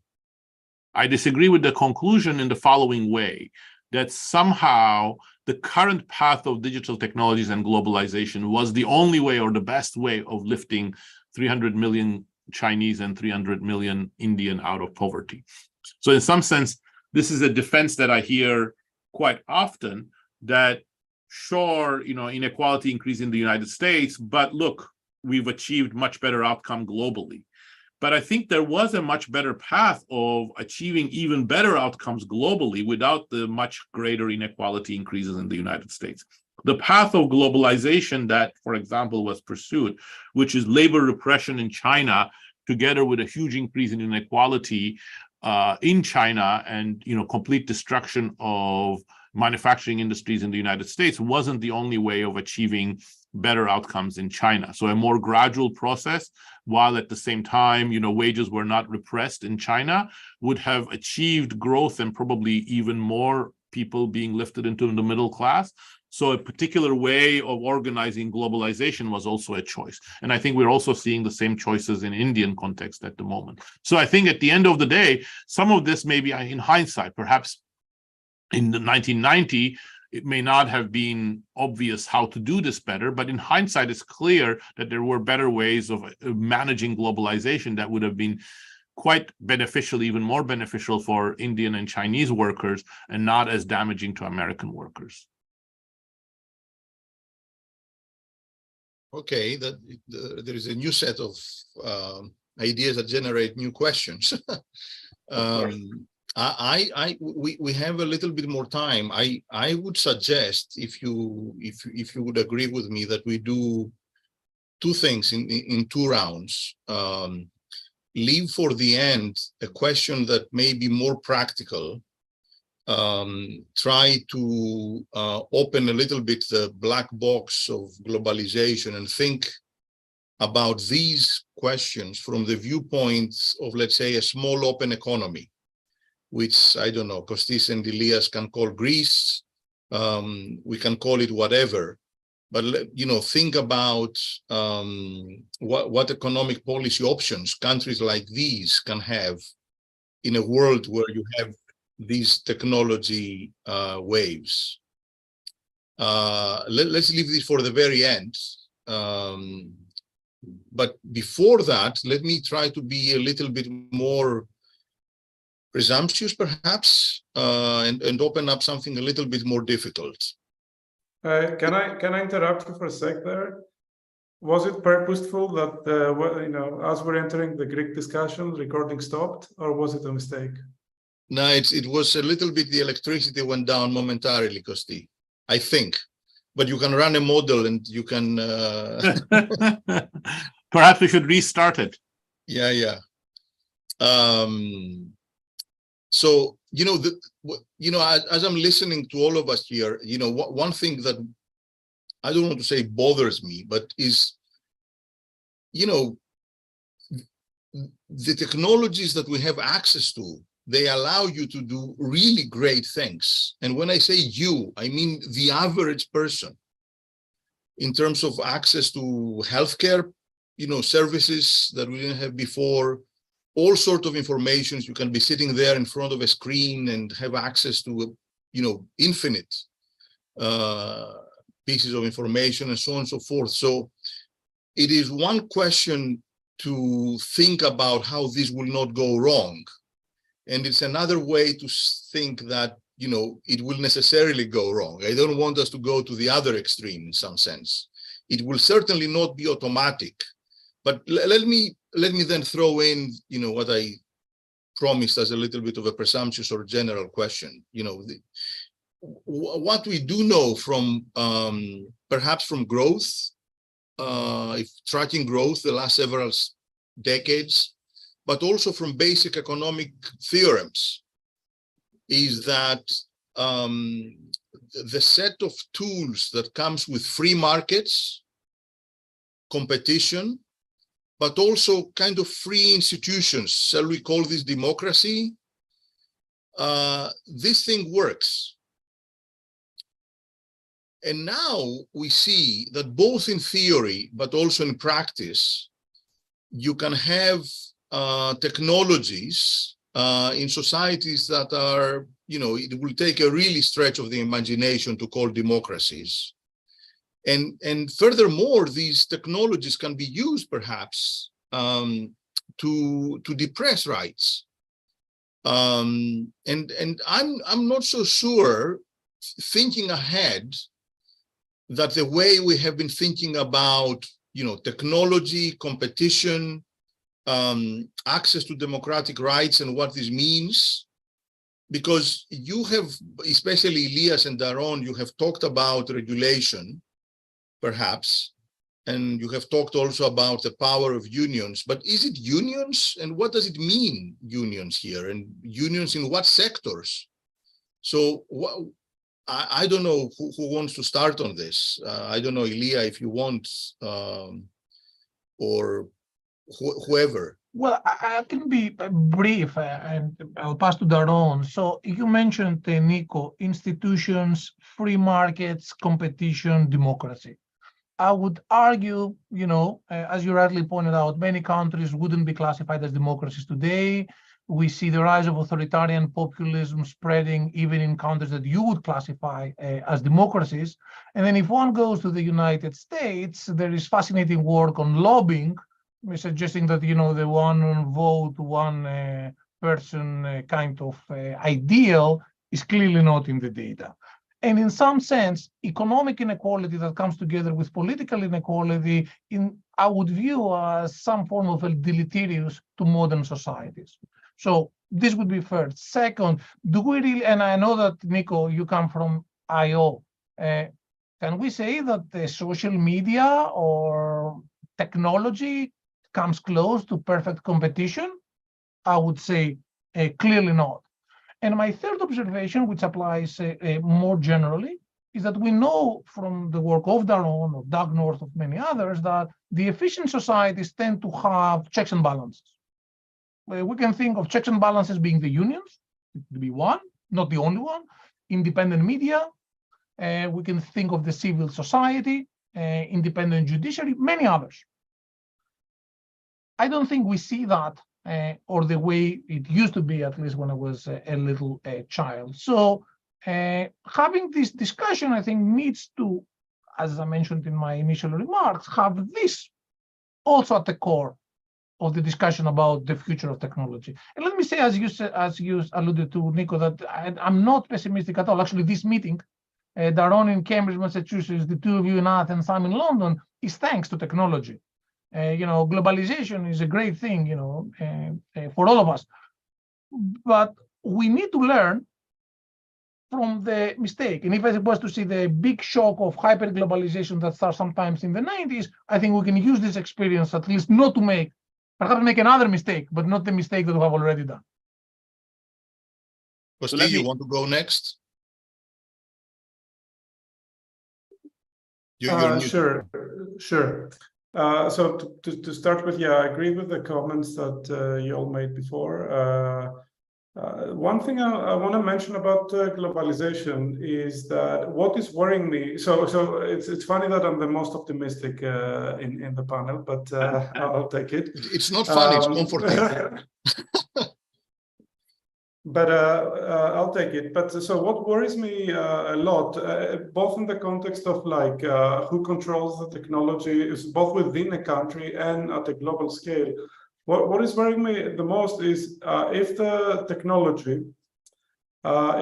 I disagree with the conclusion in the following way, that somehow the current path of digital technologies and globalization was the only way or the best way of lifting 300 million Chinese and 300 million Indian out of poverty. So in some sense, this is a defense that I hear quite often, that sure, inequality increased in the United States, but look, we've achieved much better outcome globally. But I think there was a much better path of achieving even better outcomes globally without the much greater inequality increases in the United States. The path of globalization that, for example, was pursued, which is labor repression in China, together with a huge increase in inequality in China and complete destruction of manufacturing industries in the United States, wasn't the only way of achieving better outcomes in China. So a more gradual process, while at the same time, wages were not repressed in China, would have achieved growth and probably even more people being lifted into the middle class. So a particular way of organizing globalization was also a choice. And I think we're also seeing the same choices in Indian context at the moment. So I think at the end of the day, some of this may be in hindsight, perhaps in the 1990, it may not have been obvious how to do this better, but in hindsight, it's clear that there were better ways of managing globalization that would have been quite beneficial, even more beneficial for Indian and Chinese workers, and not as damaging to American workers. Okay, there is a new set of ideas that generate new questions. We have a little bit more time. I would suggest, if you would agree with me, that we do two things in two rounds. Leave for the end a question that may be more practical. Try to open a little bit the black box of globalization and think about these questions from the viewpoints of, let's say, a small open economy, which, I don't know, Costis and Elias can call Greece, we can call it whatever, but, think about what economic policy options countries like these can have in a world where you have these technology waves. Let's leave this for the very end. But before that, let me try to be a little bit more presumptuous, perhaps, and open up something a little bit more difficult. Can I interrupt you for a sec there? Was it purposeful that, as we're entering the Greek discussion, recording stopped, or was it a mistake? No, it was a little bit, the electricity went down momentarily, Costis, I think. But you can run a model and you can... Perhaps we should restart it. Yeah. So, as I'm listening to all of us here, one thing that I don't want to say bothers me, but is, the technologies that we have access to, they allow you to do really great things. And when I say you, I mean the average person, in terms of access to healthcare, services that we didn't have before, all sorts of information. You can be sitting there in front of a screen and have access to, infinite pieces of information and so on and so forth. So it is one question to think about how this will not go wrong. And it's another way to think that, it will necessarily go wrong. I don't want us to go to the other extreme in some sense. It will certainly not be automatic. But let me then throw in, what I promised as a little bit of a presumptuous or general question. What we do know from, perhaps from growth, if tracking growth the last several decades, but also from basic economic theorems, is that the set of tools that comes with free markets, competition, but also kind of free institutions, shall we call this democracy? This thing works. And now we see that both in theory, but also in practice, you can have technologies in societies that are, it will take a really stretch of the imagination to call democracies. And furthermore, these technologies can be used perhaps to depress rights. And I'm not so sure, thinking ahead, that the way we have been thinking about, technology, competition, access to democratic rights and what this means, because you have, especially Elias and Daron, you have talked about regulation, perhaps, and you have talked also about the power of unions, but is it unions? And what does it mean, unions here? And unions in what sectors? So I don't know who wants to start on this. I don't know, Elias, if you want, or whoever. Well, I can be brief, and I'll pass to Daron. So you mentioned, Nico, institutions, free markets, competition, democracy. I would argue, as you rightly pointed out, many countries wouldn't be classified as democracies today. We see the rise of authoritarian populism spreading even in countries that you would classify as democracies. And then if one goes to the United States, there is fascinating work on lobbying, suggesting that, the one vote, one person kind of ideal is clearly not in the data. And in some sense, economic inequality that comes together with political inequality, I would view as some form of a deleterious to modern societies. So this would be first. Second, do we really, and I know that, Nico, you come from IO, can we say that the social media or technology comes close to perfect competition? I would say clearly not. And my third observation, which applies more generally, is that we know from the work of Daron, of Doug North, of many others, that the efficient societies tend to have checks and balances. We can think of checks and balances being the unions, to be one, not the only one, independent media, we can think of the civil society, independent judiciary, many others. I don't think we see that, or the way it used to be, at least when I was a little child. So having this discussion, I think, needs to, as I mentioned in my initial remarks, have this also at the core of the discussion about the future of technology. And let me say, as you alluded to, Nico, that I'm not pessimistic at all. Actually, this meeting, Daron in Cambridge, Massachusetts, the two of you in Athens, I'm in London, is thanks to technology. Globalization is a great thing, for all of us. But we need to learn from the mistake. And if I was to see the big shock of hyper-globalization that starts sometimes in the 90s, I think we can use this experience at least not to perhaps make another mistake, but not the mistake that we have already done. Costis, you want to go next? Sure. So to start with, I agree with the comments that you all made before. One thing I want to mention about globalization is that what is worrying me. So it's funny that I'm the most optimistic in the panel, but I'll take it. It's not funny. It's comforting. But I'll take it. But so what worries me a lot, both in the context of like who controls the technology, is both within a country and at a global scale. What is worrying me the most is if the technology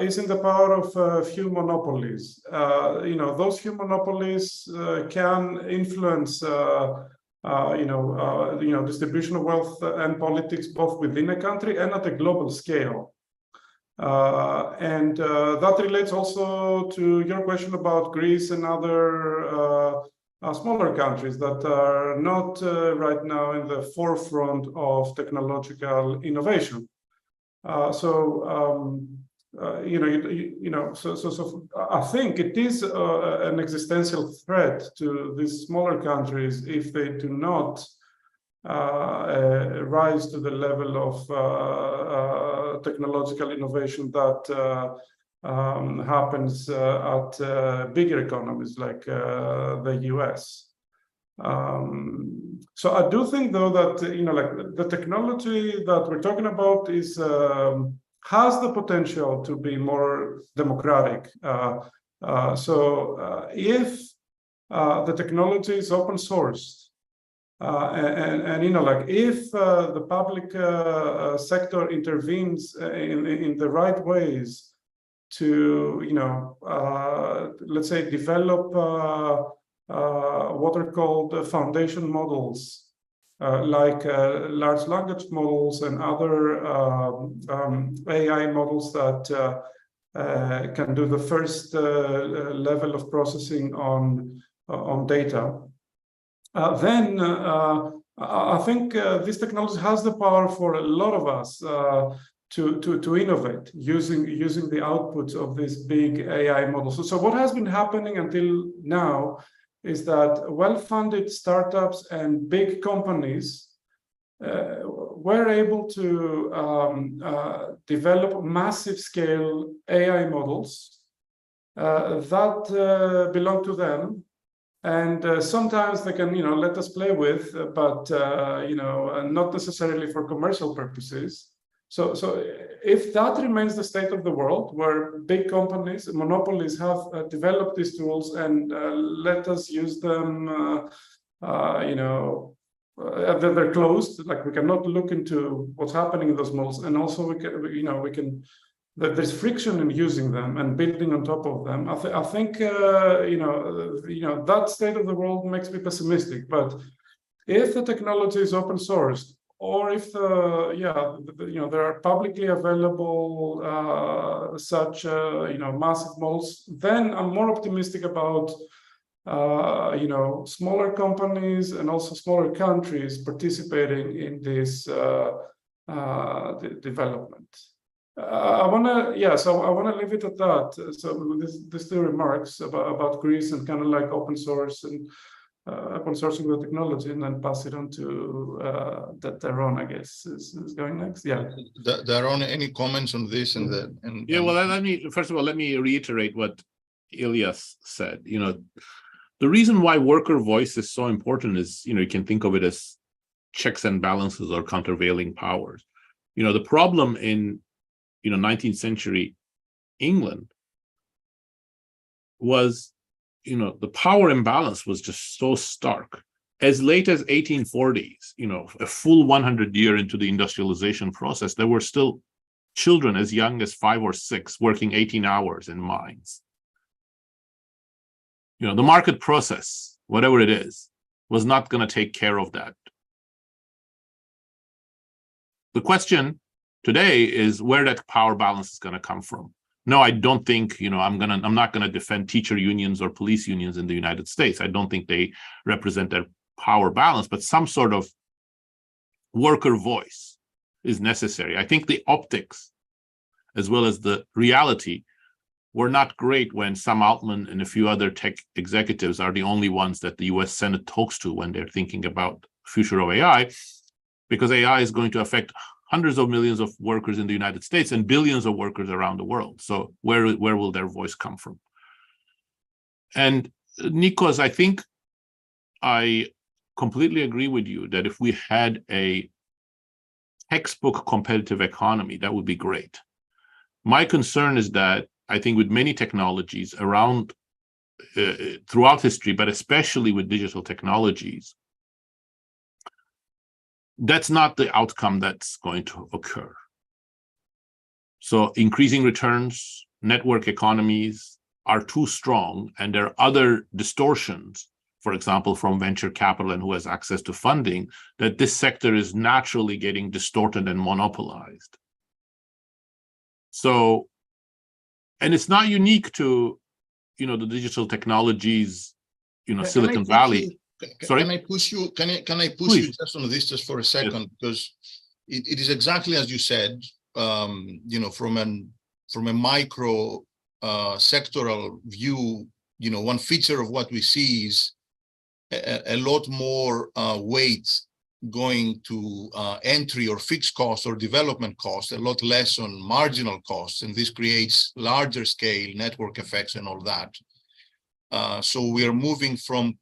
is in the power of few monopolies. Those few monopolies can influence distribution of wealth and politics both within a country and at a global scale. And that relates also to your question about Greece and other smaller countries that are not right now in the forefront of technological innovation. So I think it is an existential threat to these smaller countries if they do not rise to the level of technological innovation that happens at bigger economies like the US. So I do think, though, that the technology that we're talking about has the potential to be more democratic. If the technology is open sourced, if the public sector intervenes in the right ways to, let's say, develop what are called foundation models, like large language models and other AI models that can do the first level of processing on data. Then I think this technology has the power for a lot of us to innovate using the outputs of these big AI models. So what has been happening until now is that well-funded startups and big companies were able to develop massive-scale AI models that belong to them. And sometimes they can, let us play with, but not necessarily for commercial purposes. So if that remains the state of the world, where big companies, monopolies have developed these tools and let us use them, they're closed. Like we cannot look into what's happening in those models, and also there's friction in using them and building on top of them. I think that state of the world makes me pessimistic. But if the technology is open sourced, or if there are publicly available such massive models, then I'm more optimistic about smaller companies and also smaller countries participating in this development. I want to leave it at that. So these two remarks about Greece and kind of like open source and open sourcing the technology, and then pass it on to Daron, I guess, is going next. Yeah. Daron, any comments on this? First of all, let me reiterate what Elias said. The reason why worker voice is so important is, you can think of it as checks and balances or countervailing powers. The problem in 19th century England was, the power imbalance was just so stark. As late as 1840s, a full 100 year into the industrialization process, there were still children as young as 5 or 6 working 18 hours in mines. The market process, whatever it is, was not going to take care of that. The question today is where that power balance is going to come from. No, I don't think, I'm not going to defend teacher unions or police unions in the United States. I don't think they represent their power balance, but some sort of worker voice is necessary. I think the optics, as well as the reality, were not great when Sam Altman and a few other tech executives are the only ones that the US Senate talks to when they're thinking about the future of AI, because AI is going to affect hundreds of millions of workers in the United States and billions of workers around the world. So where will their voice come from? And Nikos, I think I completely agree with you that if we had a textbook competitive economy, that would be great. My concern is that I think with many technologies around throughout history, but especially with digital technologies, that's not the outcome that's going to occur. So increasing returns, network economies are too strong, and there are other distortions, for example, from venture capital and who has access to funding, that this sector is naturally getting distorted and monopolized. So, and it's not unique to, the digital technologies, Silicon Valley. Sorry? Can I push you? Can I push Please. you just on this just for a second? Yes. Because it is exactly as you said. From a micro sectoral view, one feature of what we see is a lot more weight going to entry or fixed cost or development cost, a lot less on marginal costs, and this creates larger scale network effects and all that. So we are moving from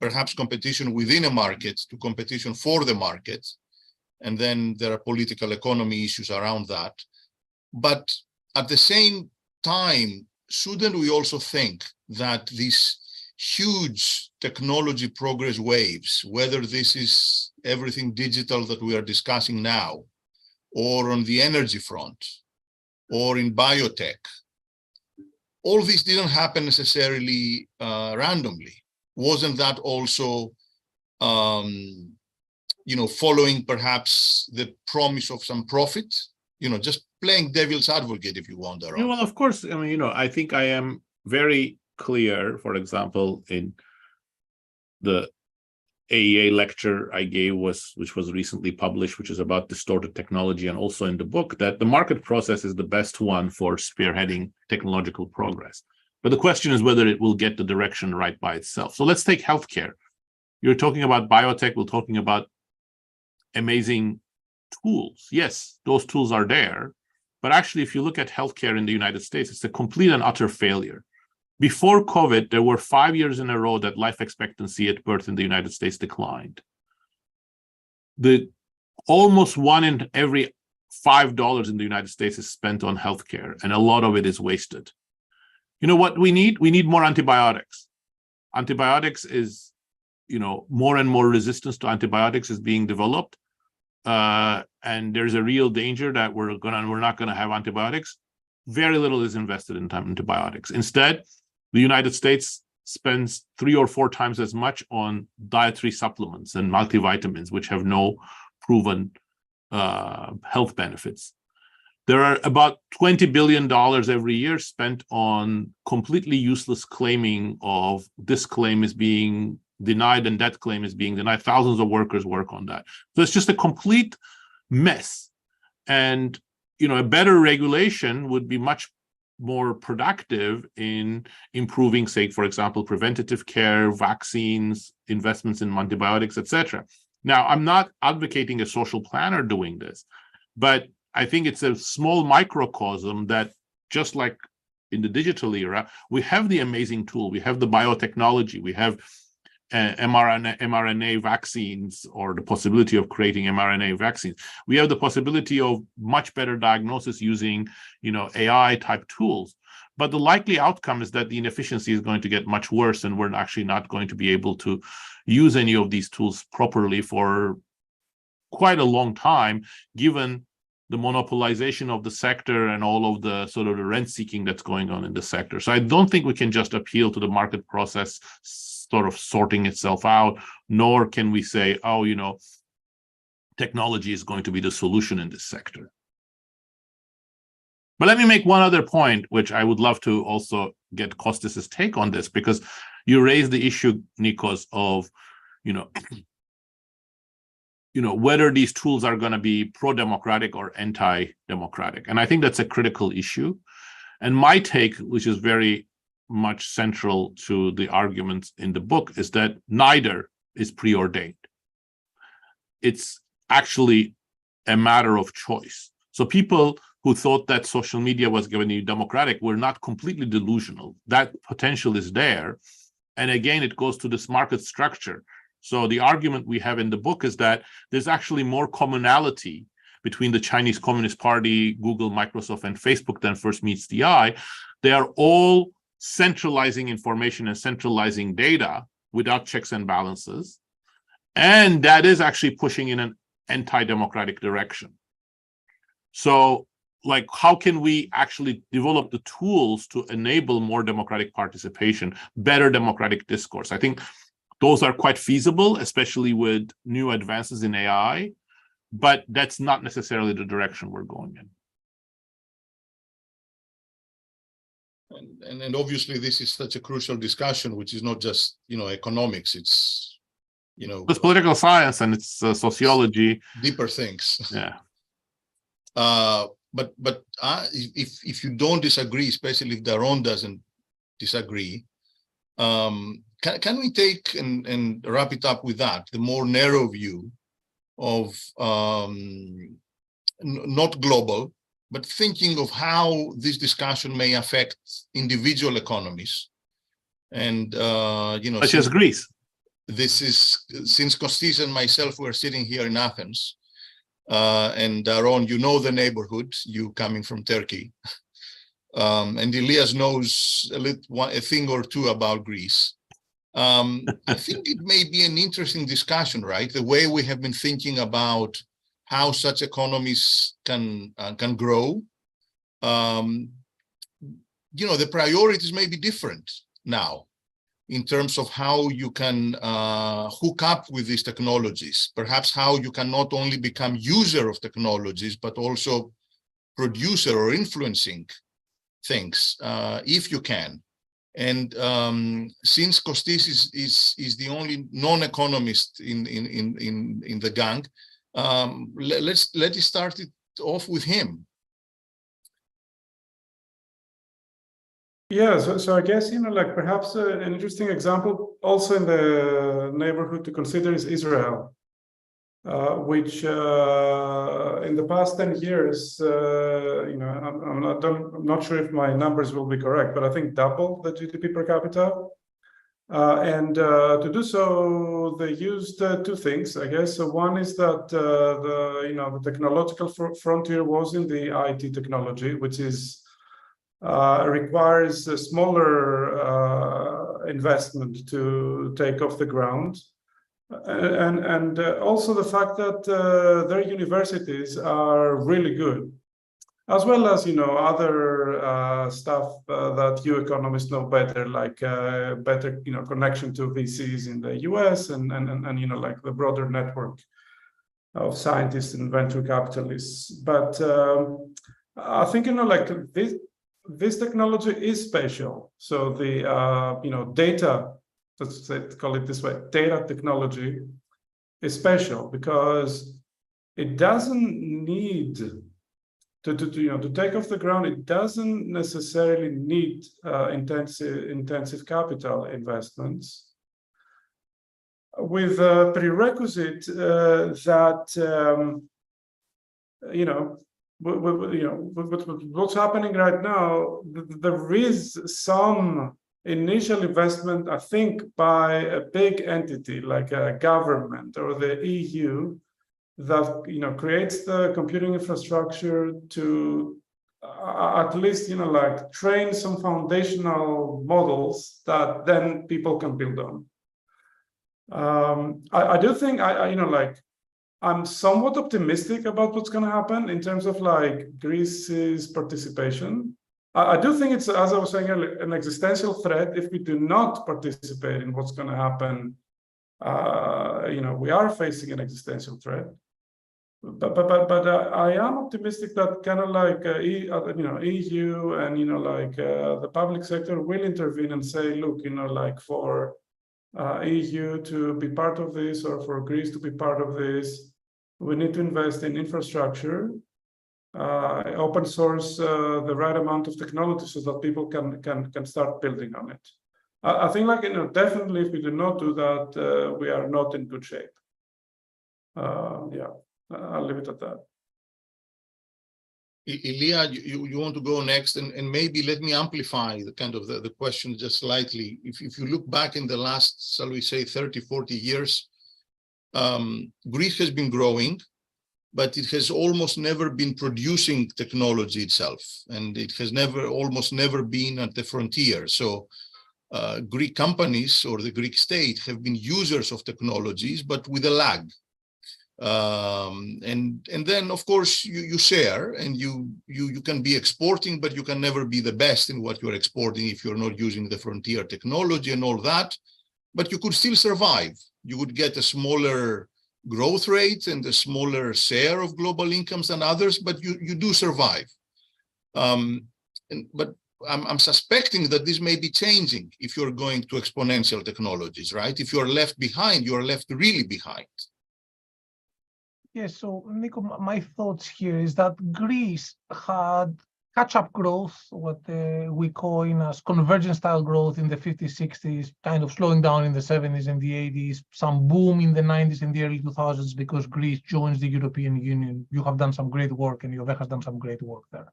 perhaps competition within a market to competition for the market. And then there are political economy issues around that. But at the same time, shouldn't we also think that these huge technology progress waves, whether this is everything digital that we are discussing now, or on the energy front, or in biotech, all this didn't happen necessarily randomly. Wasn't that also, following perhaps the promise of some profit? Just playing devil's advocate, if you want, Daron. Well, of course. I think I am very clear, for example, in the AEA lecture I gave, which was recently published, which is about distorted technology, and also in the book, that the market process is the best one for spearheading technological progress. But the question is whether it will get the direction right by itself. So let's take healthcare. You're talking about biotech, we're talking about amazing tools. Yes, those tools are there. But actually, if you look at healthcare in the United States, it's a complete and utter failure. Before COVID, there were 5 years in a row that life expectancy at birth in the United States declined. Almost one in every $5 in the United States is spent on healthcare, and a lot of it is wasted. You know what we need? We need more antibiotics. Antibiotics is, more and more resistance to antibiotics is being developed. And there's a real danger that we're not going to have antibiotics. Very little is invested in antibiotics. Instead, the United States spends 3 or 4 times as much on dietary supplements and multivitamins, which have no proven health benefits. There are about $20 billion every year spent on completely useless claiming of this claim is being denied and that claim is being denied. Thousands of workers work on that. So it's just a complete mess. And, a better regulation would be much more productive in improving, say, for example, preventative care, vaccines, investments in antibiotics, etc. Now, I'm not advocating a social planner doing this, but I think it's a small microcosm that, just like in the digital era, we have the amazing tool, we have the biotechnology, we have mRNA vaccines, or the possibility of creating mRNA vaccines. We have the possibility of much better diagnosis using, AI type tools. But the likely outcome is that the inefficiency is going to get much worse, and we're actually not going to be able to use any of these tools properly for quite a long time, given the monopolization of the sector and all of the sort of the rent seeking that's going on in the sector. So I don't think we can just appeal to the market process sort of sorting itself out, nor can we say, oh, technology is going to be the solution in this sector. But let me make one other point, which I would love to also get Costis's take on this, because you raised the issue, Nikos, of, whether these tools are going to be pro-democratic or anti-democratic. And I think that's a critical issue. And my take, which is very much central to the arguments in the book, is that neither is preordained. It's actually a matter of choice. So people who thought that social media was going to be democratic were not completely delusional. That potential is there. And again, it goes to this market structure. So the argument we have in the book is that there's actually more commonality between the Chinese Communist Party, Google, Microsoft, and Facebook than first meets the eye. They are all centralizing information and centralizing data without checks and balances. And that is actually pushing in an anti-democratic direction. So, how can we actually develop the tools to enable more democratic participation, better democratic discourse? I think those are quite feasible, especially with new advances in AI, but that's not necessarily the direction we're going in. And obviously, this is such a crucial discussion, which is not just economics. It's it's political science and it's sociology, deeper things. Yeah. But if you don't disagree, especially if Daron doesn't disagree, can we take and wrap it up with that, the more narrow view of not global, but thinking of how this discussion may affect individual economies, and such as Greece. This is since Costis and myself were sitting here in Athens, and Daron, the neighborhood, you coming from Turkey, and Elias knows a thing or two about Greece. I think it may be an interesting discussion, right? The way we have been thinking about how such economies can grow. The priorities may be different now in terms of how you can hook up with these technologies, perhaps how you can not only become user of technologies, but also producer or influencing things, if you can. And since Costis is the only non-economist in the gang, let's start it off with him. Yeah, so I guess, perhaps an interesting example also in the neighborhood to consider is Israel, which in the past 10 years, I'm not sure if my numbers will be correct, but I think doubled the GDP per capita. And to do so, they used two things, I guess. So one is that the technological frontier was in the IT technology, which is requires a smaller investment to take off the ground, and also the fact that their universities are really good, as well as other stuff that you economists know better, like better connection to VCs in the US and like the broader network of scientists and venture capitalists. But I think this technology is spatial. So the data, let's call it this way, data technology is spatial because it doesn't need to take off the ground. It doesn't necessarily need intensive capital investments, with a prerequisite that what's happening right now, there is some initial investment, I think, by a big entity like a government or the EU that creates the computing infrastructure to at least train some foundational models that then people can build on. I do think I'm somewhat optimistic about what's going to happen in terms of Greece's participation. I do think it's, as I was saying earlier, an existential threat if we do not participate in what's going to happen. We are facing an existential threat. But I am optimistic that kind of like EU and the public sector will intervene and say, look, for EU to be part of this, or for Greece to be part of this, we need to invest in infrastructure, open source the right amount of technology so that people can start building on it. I think definitely if we do not do that, we are not in good shape. I'll leave it at that. Elias, you want to go next, and maybe let me amplify the question just slightly. If you look back in the last, shall we say, 30, 40 years, Greece has been growing, but it has almost never been producing technology itself, and it has almost never been at the frontier. So Greek companies or the Greek state have been users of technologies, but with a lag. And then, of course, you share, and you can be exporting, but you can never be the best in what you're exporting if you're not using the frontier technology and all that. But you could still survive. You would get a smaller growth rate and a smaller share of global incomes than others, but you do survive. But I'm suspecting that this may be changing if you're going to exponential technologies, right? If you're left behind, you're left really behind. Yes, so Nico, my thoughts here is that Greece had catch-up growth, what we coin as convergence-style growth in the 50s, 60s, kind of slowing down in the 70s and the 80s, some boom in the 90s and the early 2000s because Greece joins the European Union. You have done some great work, and IOBE has done some great work there.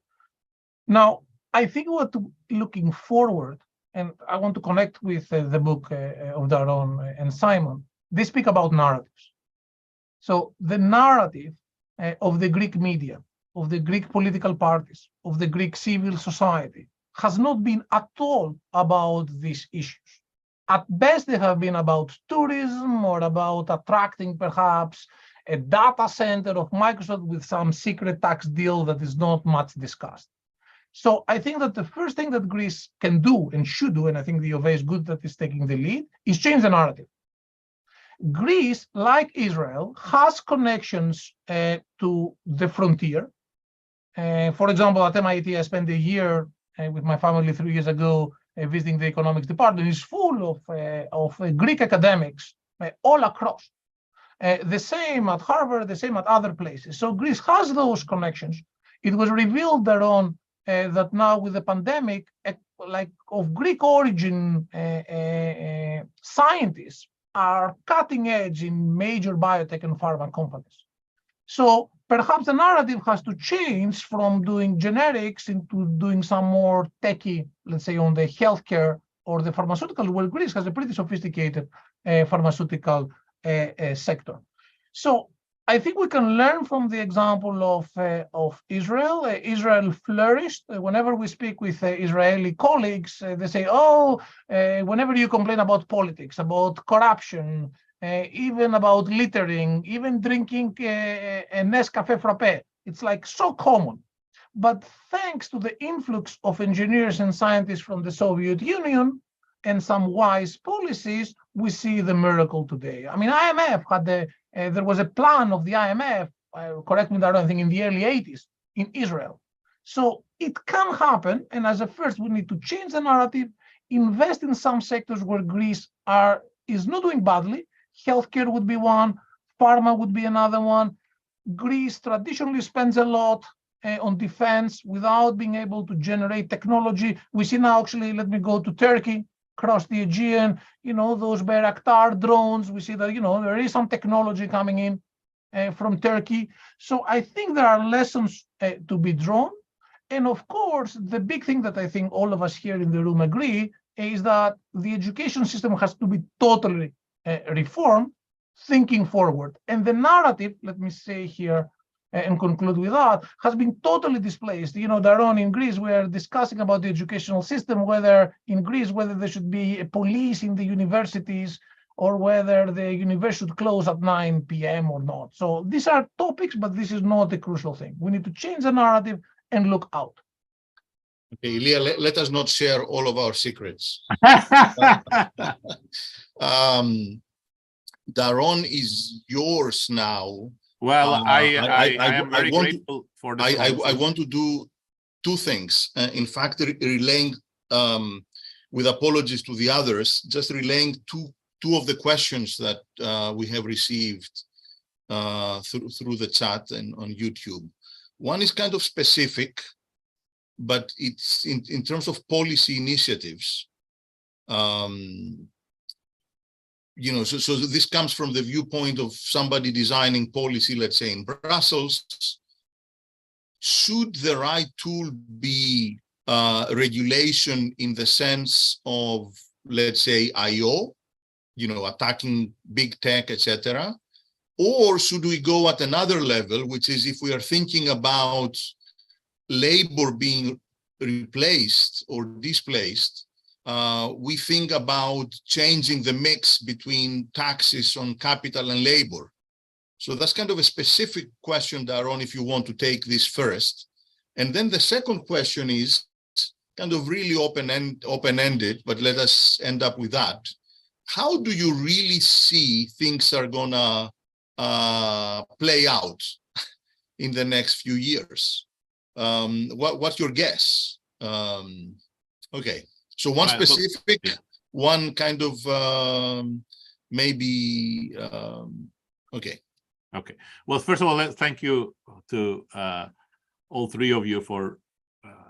Now, I think what looking forward, and I want to connect with the book of Daron and Simon, they speak about narratives. So the narrative of the Greek media, of the Greek political parties, of the Greek civil society has not been at all about these issues. At best, they have been about tourism or about attracting perhaps a data center of Microsoft with some secret tax deal that is not much discussed. So I think that the first thing that Greece can do and should do, and I think the IOBE is good that it's taking the lead, is change the narrative. Greece, like Israel, has connections to the frontier. For example, at MIT, I spent a year with my family 3 years ago visiting the economics department. It's full of Greek academics all across. The same at Harvard, the same at other places. So Greece has those connections. It was revealed thereon that now with the pandemic, like of Greek origin scientists are cutting edge in major biotech and pharma companies. So perhaps the narrative has to change from doing generics into doing some more techie, let's say on the healthcare or the pharmaceutical, where Greece has a pretty sophisticated pharmaceutical sector. So I think we can learn from the example of Israel. Israel flourished. Whenever we speak with Israeli colleagues, they say, oh, whenever you complain about politics, about corruption, even about littering, even drinking a Nescafe frappe, it's like so common. But thanks to the influx of engineers and scientists from the Soviet Union and some wise policies, we see the miracle today. I mean, IMF had there was a plan of the IMF, correct me, I think in the early 80s in Israel. So it can happen. And as a first, we need to change the narrative, invest in some sectors where Greece is not doing badly. Healthcare would be one, pharma would be another one. Greece traditionally spends a lot on defense without being able to generate technology. We see now, actually, let me go to Turkey, across the Aegean, those Bayraktar drones, we see that, there is some technology coming in from Turkey. So I think there are lessons to be drawn. And of course, the big thing that I think all of us here in the room agree is that the education system has to be totally reformed, thinking forward. And the narrative, let me say here, and conclude with that, has been totally displaced. Daron, in Greece, we are discussing about the educational system, whether there should be a police in the universities or whether the university should close at 9 p.m. or not. So these are topics, but this is not the crucial thing. We need to change the narrative and look out. Okay, Elia, let us not share all of our secrets. Daron is yours now. Well, I am very want grateful for this I want to do two things. In fact, relaying, with apologies to the others, just relaying two of the questions that we have received through the chat and on YouTube. One is kind of specific, but it's in terms of policy initiatives. You know, so this comes from the viewpoint of somebody designing policy, let's say in Brussels. Should the right tool be regulation in the sense of, let's say, IO, you know, attacking big tech, etc., or should we go at another level, which is if we are thinking about labor being replaced or displaced, we think about changing the mix between taxes on capital and labor. So that's kind of a specific question, Daron, if you want to take this first. And then the second question is kind of really open-ended, but let us end up with that. How do you really see things are gonna play out in the next few years? What's your guess? Okay, so one specific, one kind of maybe, okay. Okay. Well, first of all, thank you to all three of you for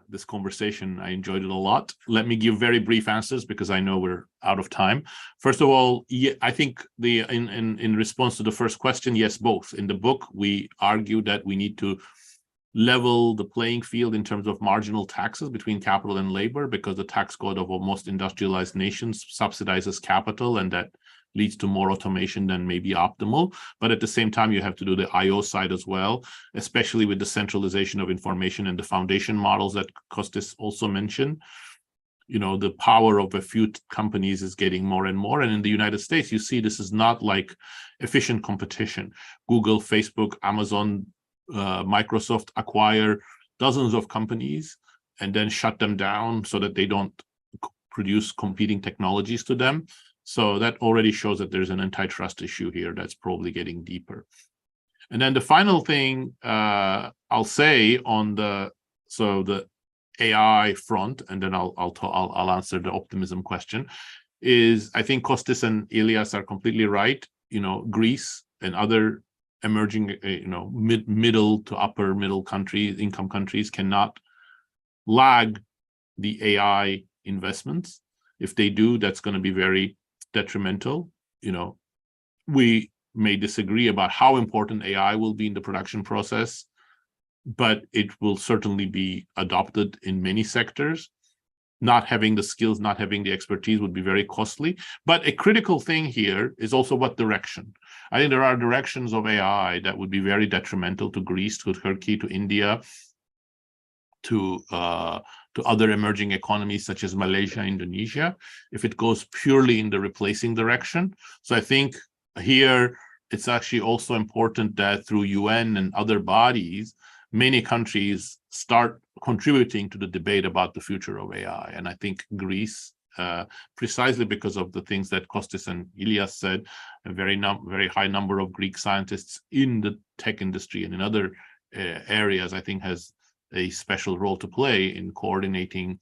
this conversation. I enjoyed it a lot. Let me give very brief answers because I know we're out of time. First of all, I think in response to the first question, yes, both. In the book, we argue that we need to level the playing field in terms of marginal taxes between capital and labor, because the tax code of most industrialized nations subsidizes capital, and that leads to more automation than maybe optimal. But at the same time, you have to do the IO side as well, especially with the centralization of information and the foundation models that Costis also mentioned. You know, the power of a few companies is getting more and more. And in the United States, you see this is not like efficient competition. Google, Facebook, Amazon, Microsoft acquire dozens of companies and then shut them down so that they don't produce competing technologies to them. So that already shows that there's an antitrust issue here that's probably getting deeper. And then the final thing I'll say on the AI front, and then I'll answer the optimism question, is I think Costis and Elias are completely right. You know, Greece and other emerging, middle to upper middle countries, income countries cannot lag the AI investments. If they do, that's going to be very detrimental. You know, we may disagree about how important AI will be in the production process, but it will certainly be adopted in many sectors. Not having the skills, not having the expertise would be very costly. But a critical thing here is also what direction. I think there are directions of AI that would be very detrimental to Greece, to Turkey, to India, to other emerging economies such as Malaysia, Indonesia, if it goes purely in the replacing direction. So I think here it's actually also important that through UN and other bodies, many countries start contributing to the debate about the future of AI. And I think Greece, precisely because of the things that Costis and Elias said, a very high number of Greek scientists in the tech industry and in other areas, I think has a special role to play in coordinating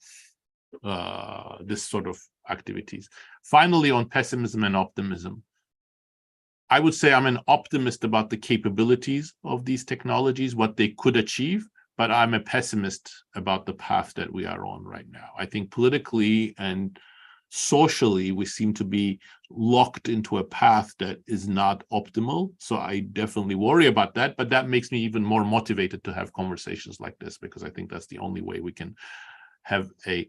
this sort of activities. Finally, on pessimism and optimism, I would say I'm an optimist about the capabilities of these technologies, what they could achieve, but I'm a pessimist about the path that we are on right now. I think politically and socially, we seem to be locked into a path that is not optimal. So I definitely worry about that, but that makes me even more motivated to have conversations like this, because I think that's the only way we can have a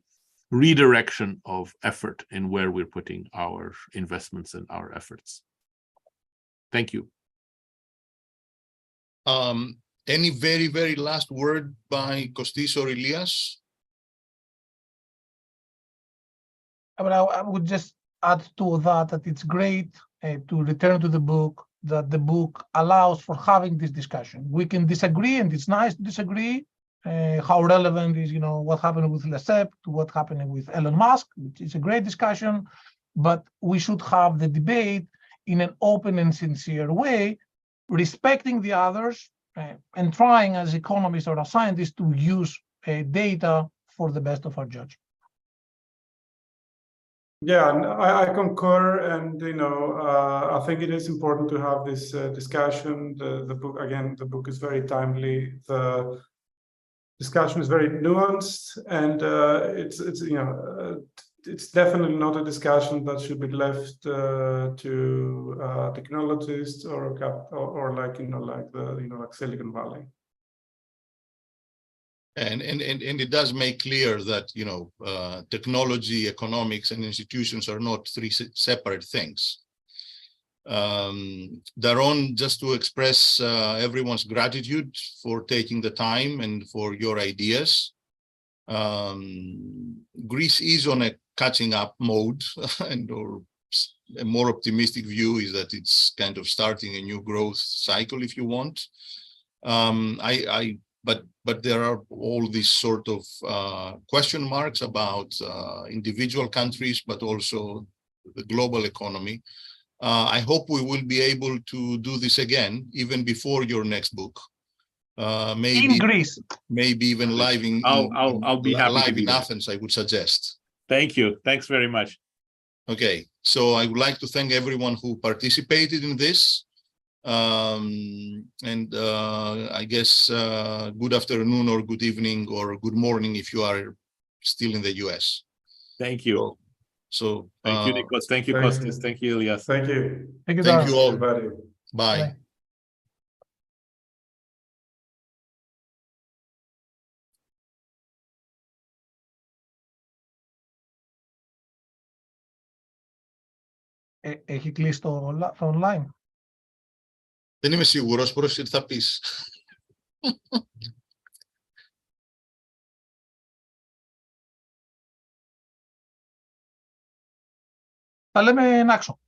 redirection of effort in where we're putting our investments and our efforts. Thank you. Any very, very last word by Costis or Elias? I would just add to that it's great to return to the book, that the book allows for having this discussion. We can disagree, and it's nice to disagree, how relevant is, what happened with Lesseps to what happened with Elon Musk, which is a great discussion, but we should have the debate in an open and sincere way, respecting the others and trying as economists or as scientists to use data for the best of our judgment. Yeah, and I concur, and I think it is important to have this discussion. The book, again, the book is very timely. The discussion is very nuanced, and it's definitely not a discussion that should be left to technologists or like Silicon Valley. And it does make clear that technology, economics, and institutions are not three separate things. Daron, just to express everyone's gratitude for taking the time and for your ideas. Greece is on a catching up mode, or a more optimistic view is that it's kind of starting a new growth cycle, if you want. But there are all these sort of question marks about individual countries, but also the global economy. I hope we will be able to do this again, even before your next book. Maybe in Greece, maybe even live in I'll be happy live to do in that. Athens, I would suggest. Thank you. Thanks very much. Okay, so I would like to thank everyone who participated in this. I guess good afternoon or good evening or good morning if you are still in the US. Thank you. So Thank you, Nikos. Thank you, Costis. Thank you, Elias. Thank you. thank you, thank Daron. you all. Everybody. Bye. Bye. Έχει κλείσει το online. Δεν είμαι σίγουρος, πρόσεχε τι θα πεις. Τα λέμε εν άξο.